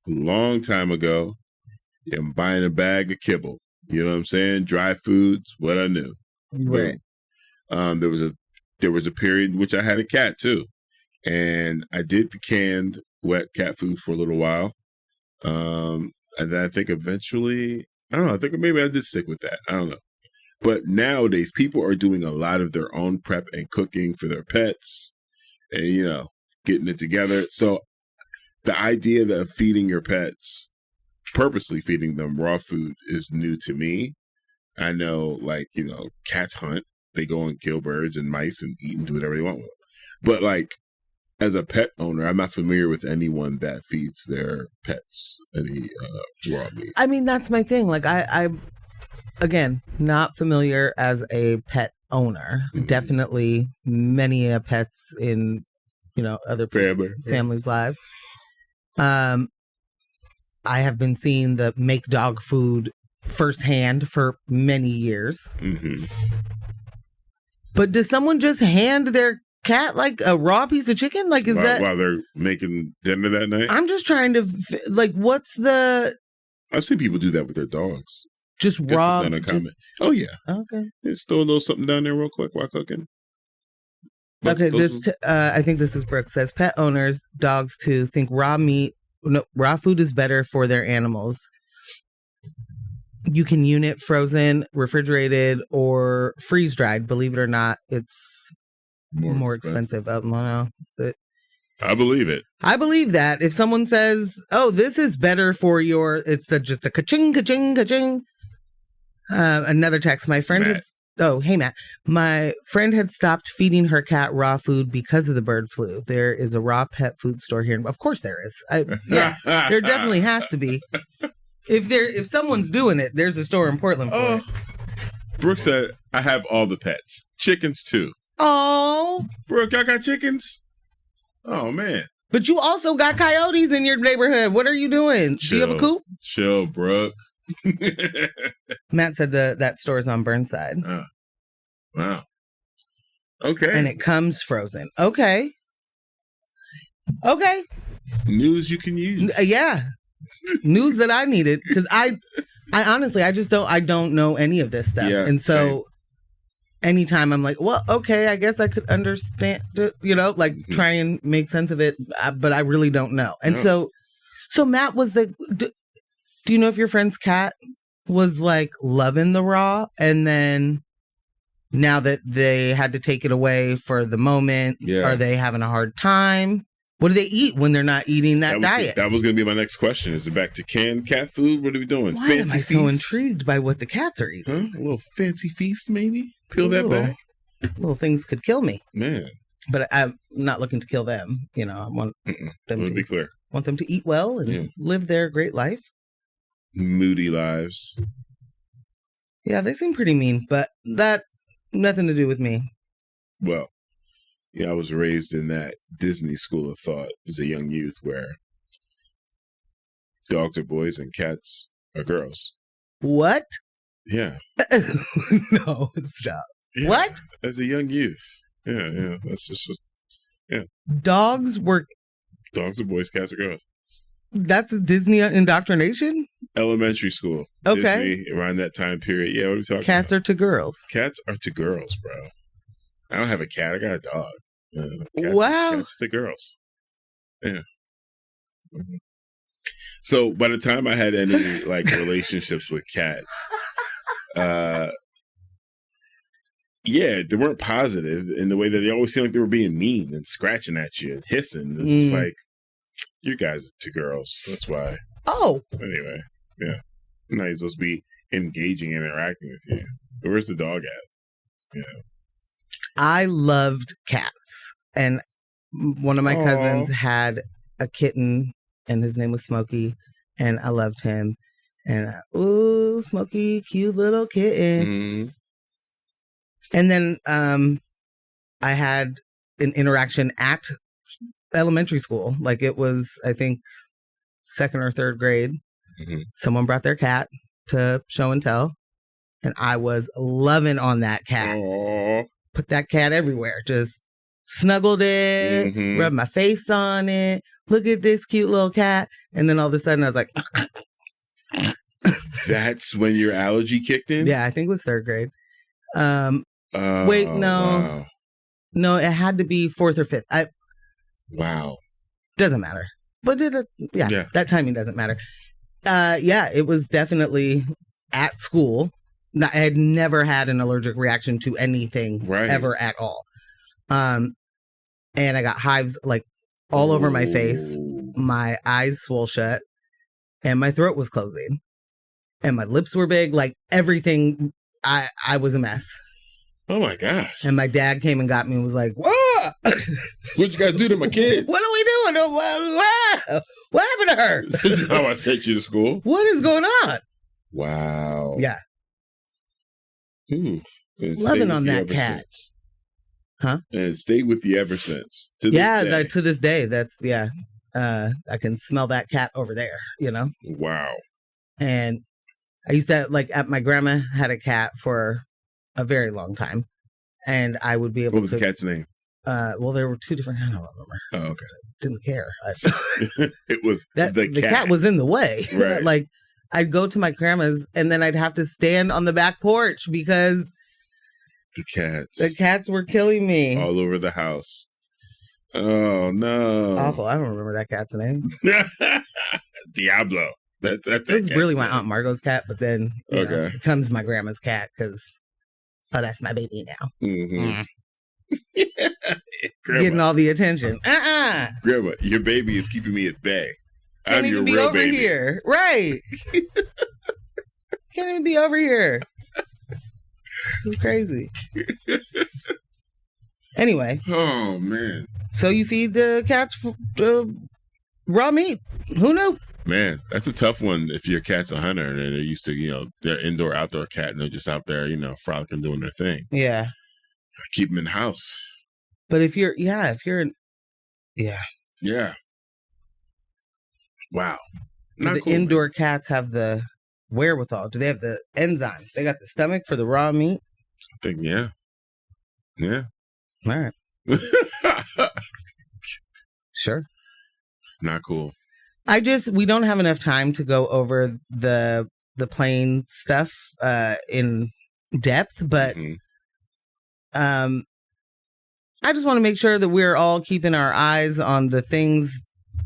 a long time ago, I'm buying a bag of kibble. You know what I'm saying? Dry foods, what I knew. Right. There was a period in which I had a cat too, and I did the canned wet cat food for a little while, and then I think eventually, I don't know. I think maybe I did stick with that. I don't know. But nowadays, people are doing a lot of their own prep and cooking for their pets, and getting it together. So the idea that feeding your pets, purposely feeding them raw food, is new to me. I know, cats hunt. They go and kill birds and mice and eat and do whatever they want with them. But as a pet owner, I'm not familiar with anyone that feeds their pets any raw meat. I mean, that's my thing. I again, not familiar as a pet owner. Mm-hmm. Definitely many pets in, other families' lives. I have been seeing the make dog food firsthand for many years. Mm-hmm. But does someone just hand their cat a raw piece of chicken? While they're making dinner that night? I'm just trying to what's the? I've seen people do that with their dogs. Just raw. It's not uncommon. Oh yeah. Okay. Just throw a little something down there real quick while cooking. But okay, I think this is Brooke says pet owners, dogs too, think raw food is better for their animals. You can unit frozen, refrigerated, or freeze dried. Believe it or not, it's more expensive. I don't know. I believe it. I believe that. If someone says, "Oh, this is better for your," just a ka-ching, ka-ching, ka-ching. Another text. My friend had. Oh, hey Matt. My friend had stopped feeding her cat raw food because of the bird flu. There is a raw pet food store here. Of course there is. Yeah, there definitely has to be. If someone's doing it, there's a store in Portland for it. Brooke said, "I have all the pets, chickens too." Oh, Brooke, y'all got chickens? Oh man! But you also got coyotes in your neighborhood. What are you doing? Do you have a coop? Chill, Brooke. Matt said that store is on Burnside. Oh. Wow. Okay. And it comes frozen. Okay. News you can use. Yeah. News that I needed, because I honestly I don't know any of this stuff. Yeah, and so same. Anytime I'm like, well, okay, I guess I could understand it, try and make sense of it, but I really don't know. And so Matt was do you know if your friend's cat was like loving the raw, and then now that they had to take it away for the moment, are they having a hard time? What do they eat when they're not eating that diet? That was going to be my next question. Is it back to canned cat food? What are we doing? Why fancy am I feast? so intrigued by what the cats are eating? Huh? A little fancy feast, maybe? Peel that back? Little things could kill me. Man. But I'm not looking to kill them. I want them to be clear. Want them to eat well and live their great life. Moody lives. Yeah, they seem pretty mean, but that nothing to do with me. Well, I was raised in that Disney school of thought as a young youth where dogs are boys and cats are girls. What? Yeah. No, stop. Yeah. What? As a young youth. Yeah. That's just, Dogs are boys, cats are girls. That's Disney indoctrination? Elementary school. Okay. Disney, around that time period. Yeah, what are we talking Cats about? are to girls. Cats are to girls, bro. I don't have a cat. I got a dog. Wow. Cats to girls. Yeah. Mm-hmm. So by the time I had any relationships with cats, they weren't positive in the way that they always seemed like they were being mean and scratching at you and hissing. It's just like, you guys are to girls. That's why. Oh. Anyway, yeah. Now you're supposed to be engaging and interacting with you. But where's the dog at? Yeah. I loved cats, and one of my cousins had a kitten, and his name was Smokey, and I loved him. And ooh, Smokey, cute little kitten. Mm-hmm. And then I had an interaction at elementary school. Like it was, I think, 2nd or 3rd grade. Mm-hmm. Someone brought their cat to show and tell, and I was loving on that cat. Aww. Put that cat everywhere. Just snuggled it, rubbed my face on it. Look at this cute little cat. And then all of a sudden I was like... That's when your allergy kicked in? Yeah, I think it was 3rd grade. Wait, no. Wow. No, it had to be 4th or 5th. Wow. Doesn't matter. But that timing doesn't matter. It was definitely at school. I had never had an allergic reaction to anything ever at all. And I got hives all over my face. My eyes swole shut and my throat was closing and my lips were big. Everything, I was a mess. Oh my gosh. And my dad came and got me and was like, "Whoa! What'd you guys do to my kid? What are we doing? What happened to her? This is how I sent you to school. What is going on?" Wow. Yeah. Loving on that cat. Since. Huh? And it stayed with you ever since. To this day. That's, I can smell that cat over there, Wow. And I used to, my grandma had a cat for a very long time. And I would be able to... What was the cat's name? Well, there were 2 different... I don't remember. Oh, okay. Didn't care. It was the cat was in the way. Right. I'd go to my grandma's and then I'd have to stand on the back porch because the cats were killing me all over the house. Oh no, it's awful. I don't remember that cat's name. Diablo. That's It was really my Aunt Margot's cat, but then it becomes my grandma's cat because, that's my baby now. Mm-hmm. Getting all the attention. Grandma, your baby is keeping me at bay. Can't I'm even your be real over baby. here. Right. Can't even be over here. This is crazy. Anyway. Oh, man. So you feed the cats raw meat. Who knew? Man, that's a tough one if your cat's a hunter and they're used to, they're indoor, outdoor cat and they're just out there, frolicking, doing their thing. Yeah. Keep them in the house. But Yeah. Wow. Do the indoor cats have the wherewithal? Do they have the enzymes? They got the stomach for the raw meat? I think, yeah. Yeah. All right. Sure. Not cool. We don't have enough time to go over the plane stuff in depth, but I just want to make sure that we're all keeping our eyes on the things,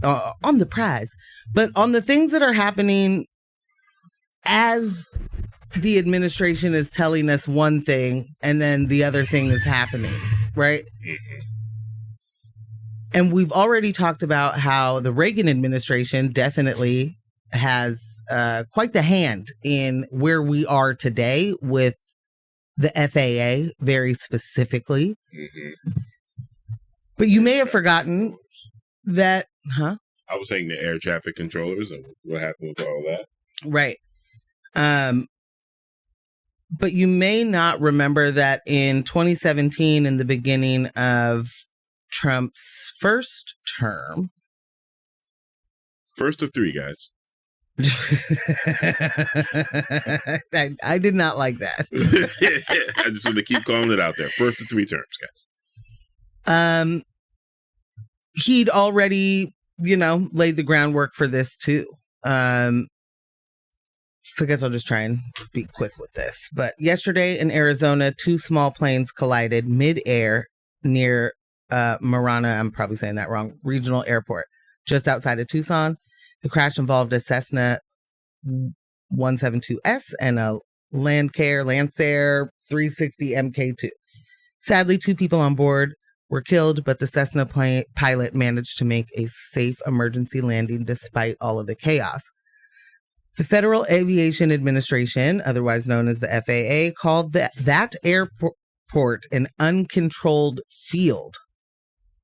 on the prize, but on the things that are happening as the administration is telling us one thing and then the other thing is happening, right? Mm-hmm. And we've already talked about how the Reagan administration definitely has quite the hand in where we are today with the FAA, very specifically. Mm-hmm. But you may have forgotten that, I was saying the air traffic controllers and what happened with all of that. Right. But you may not remember that in 2017, in the beginning of Trump's first term. First of three, guys. I did not like that. I just want to keep calling it out there. First of three terms, guys. He'd already, laid the groundwork for this too. So I guess I'll just try and be quick with this. But yesterday in Arizona, two small planes collided mid-air near Marana, I'm probably saying that wrong, regional airport, just outside of Tucson. The crash involved a Cessna 172S and a Lancer 360 MK2. Sadly, two people on board were killed, but the Cessna pilot managed to make a safe emergency landing despite all of the chaos. The Federal Aviation Administration, otherwise known as the FAA, called that airport an uncontrolled field,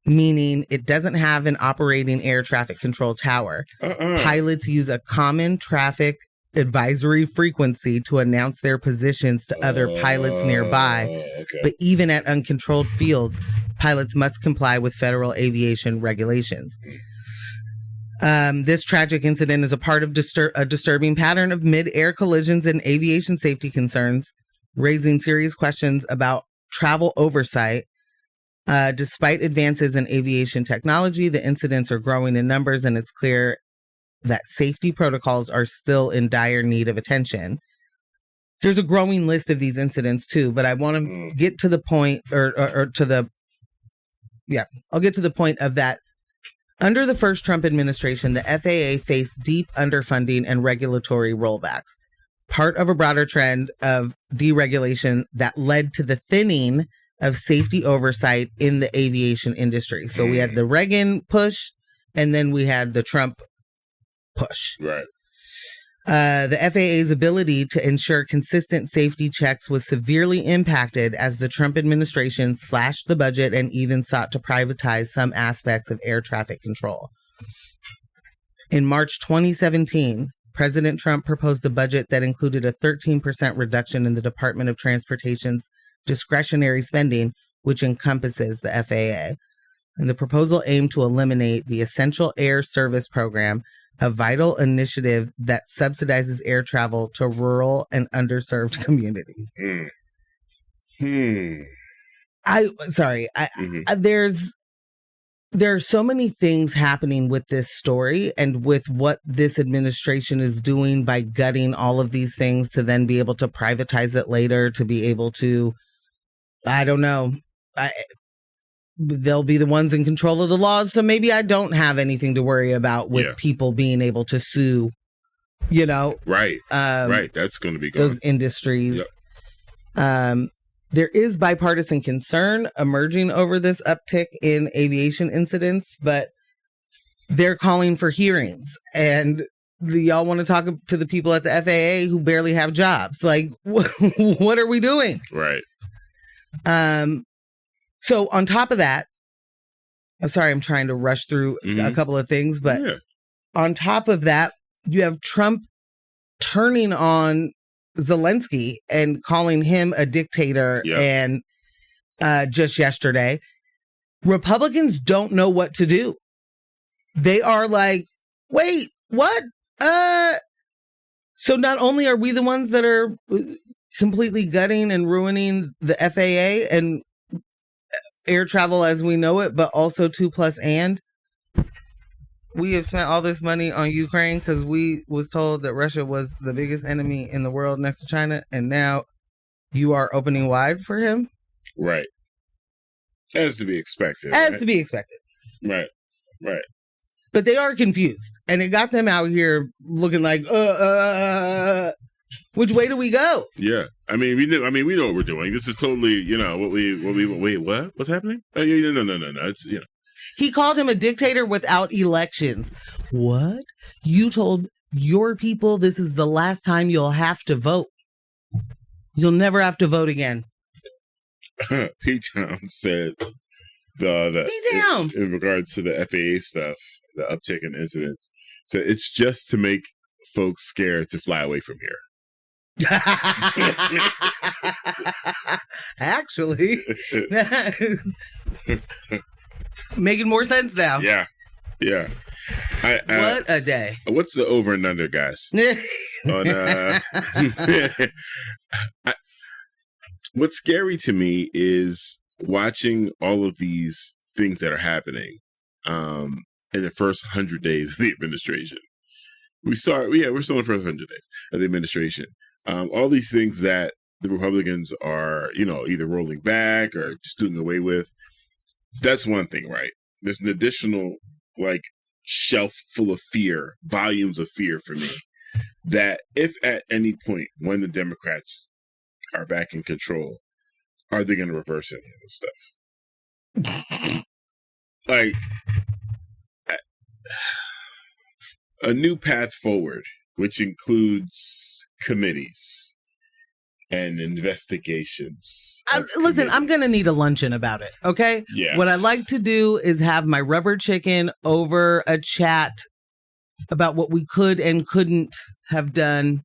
meaning it doesn't have an operating air traffic control tower. Pilots use a common traffic advisory frequency to announce their positions to other pilots nearby. Okay. But even at uncontrolled fields, pilots must comply with federal aviation regulations. This tragic incident is a part of a disturbing pattern of mid-air collisions and aviation safety concerns, raising serious questions about travel oversight. Despite advances in aviation technology, the incidents are growing in numbers, and it's clear that safety protocols are still in dire need of attention. There's a growing list of these incidents too, but I want to get to the point, I'll get to the point of that. Under the first Trump administration, the FAA faced deep underfunding and regulatory rollbacks, part of a broader trend of deregulation that led to the thinning of safety oversight in the aviation industry. So we had the Reagan push, and then we had the Trump push. Right. The FAA's ability to ensure consistent safety checks was severely impacted as the Trump administration slashed the budget and even sought to privatize some aspects of air traffic control. In March 2017, President Trump proposed a budget that included a 13% reduction in the Department of Transportation's discretionary spending, which encompasses the FAA. And the proposal aimed to eliminate the Essential Air Service Program, a vital initiative that subsidizes air travel to rural and underserved communities. There are so many things happening with this story and with what this administration is doing by gutting all of these things to then be able to privatize it later, to be able to, I don't know, they'll be the ones in control of the laws, so maybe I don't have anything to worry about with people being able to sue you know, Right. Right. That's going to be gone. those industries. Yep. There is bipartisan concern emerging over this uptick in aviation incidents, but they're calling for hearings. And y'all want to talk to the people at the FAA who barely have jobs. Like, what are we doing? Right. So on top of that, I'm sorry, I'm trying to rush through a couple of things, but on top of that, you have Trump turning on Zelensky and calling him a dictator. And just yesterday, Republicans don't know what to do. They are like, wait, what? So not only are we the ones that are completely gutting and ruining the FAA and air travel as we know it, but also 2+, and we have spent all this money on Ukraine because we was told that Russia was the biggest enemy in the world next to China, and now you are opening wide for him? Right. As to be expected. As to be expected. Right. Right. But they are confused, and it got them out here looking like, which way do we go? Yeah. I mean, we know what we're doing. This is totally, you know, what? What's happening? No. It's, you know. He called him a dictator without elections. What? You told your people this is the last time you'll have to vote. You'll never have to vote again. P-Town said in regards to the FAA stuff, the uptick in incidents, so it's just to make folks scared to fly away from here. Actually, that is making more sense now. Yeah. What a day. What's the over and under, guys? What's scary to me is watching all of these things that are happening in the first 100 days of the administration. We're still in the first 100 days of the administration. All these things that the Republicans are, you know, either rolling back or just doing away with. That's one thing, right? There's an additional, like, shelf full of fear, volumes of fear for me, that if at any point when the Democrats are back in control, are they going to reverse any of this stuff? Like, a new path forward, which includes committees and investigations. Listen, I'm going to need a luncheon about it, okay? Yeah. What I like to do is have my rubber chicken over a chat about what we could and couldn't have done.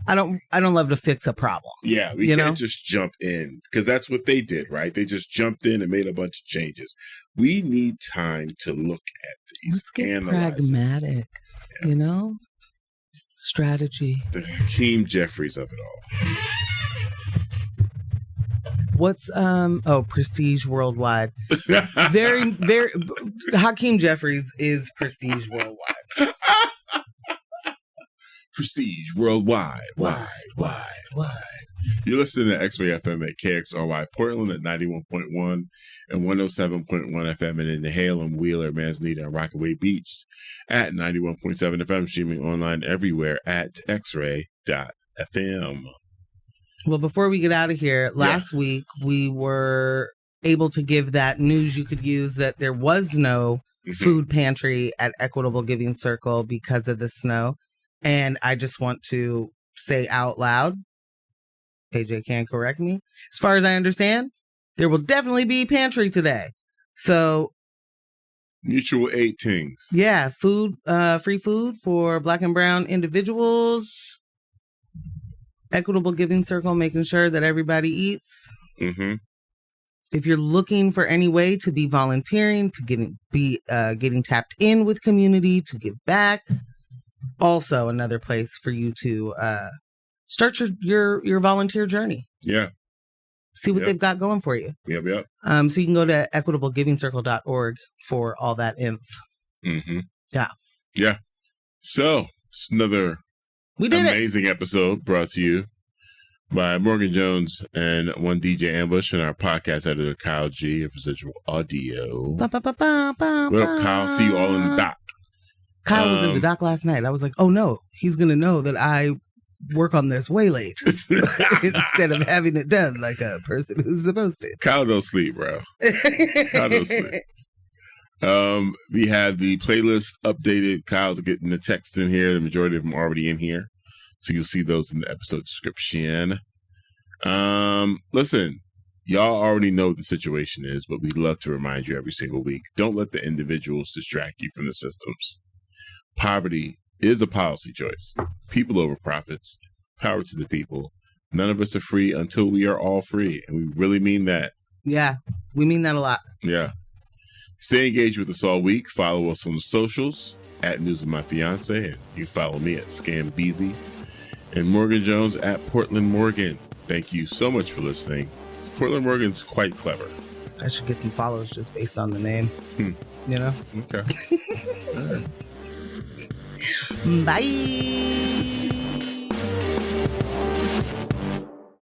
I don't love to fix a problem. Yeah, we can't just jump in, because that's what they did, right? They just jumped in and made a bunch of changes. We need time to look at these. Let's get pragmatic, you know? Strategy. The Hakeem Jeffries of it all. What's Prestige Worldwide. Very, very Hakeem Jeffries is Prestige Worldwide. Prestige Worldwide. Wide. You're listening to X-Ray FM at KXRY Portland at 91.1 and 107.1 FM, and in Halem, Wheeler, Manzanita, and Rockaway Beach at 91.7 FM, streaming online everywhere at xray.fm. Well, before we get out of here, last week we were able to give that news you could use that there was no food pantry at Equitable Giving Circle because of the snow. And I just want to say out loud, AJ can correct me, as far as I understand, there will definitely be pantry today. So mutual aid Tings. Yeah, food, free food for Black and brown individuals. Equitable Giving Circle, making sure that everybody eats. Mm-hmm. If you're looking for any way to be volunteering, to getting tapped in with community, to give back, also another place for you to start your volunteer journey. Yeah. See what they've got going for you. Yep. So you can go to equitablegivingcircle.org for all that inf. Mm-hmm. Yeah. So it's another amazing episode brought to you by Morgan Jones and one DJ Ambush and our podcast editor Kyle G of Residual Audio. What up, Kyle? See you all in the dock. Kyle was in the dock last night. I was like, oh no, he's going to know that I work on this way late instead of having it done like a person who's supposed to. Kyle don't sleep, bro. Kyle don't sleep. We have the playlist updated. Kyle's getting the text in here. The majority of them are already in here. So you'll see those in the episode description. Listen, y'all already know what the situation is, but we'd love to remind you every single week. Don't let the individuals distract you from the systems. Poverty is a policy choice. People over profits. Power to the people. None of us are free until we are all free. And we really mean that. Yeah, we mean that a lot. Yeah. Stay engaged with us all week. Follow us on the socials at News of My Fiance. And you follow me at Scambeezy. And Morgan Jones at Portland Morgan. Thank you so much for listening. Portland Morgan's quite clever. I should get some follows just based on the name. You know? Okay. All right. Bye.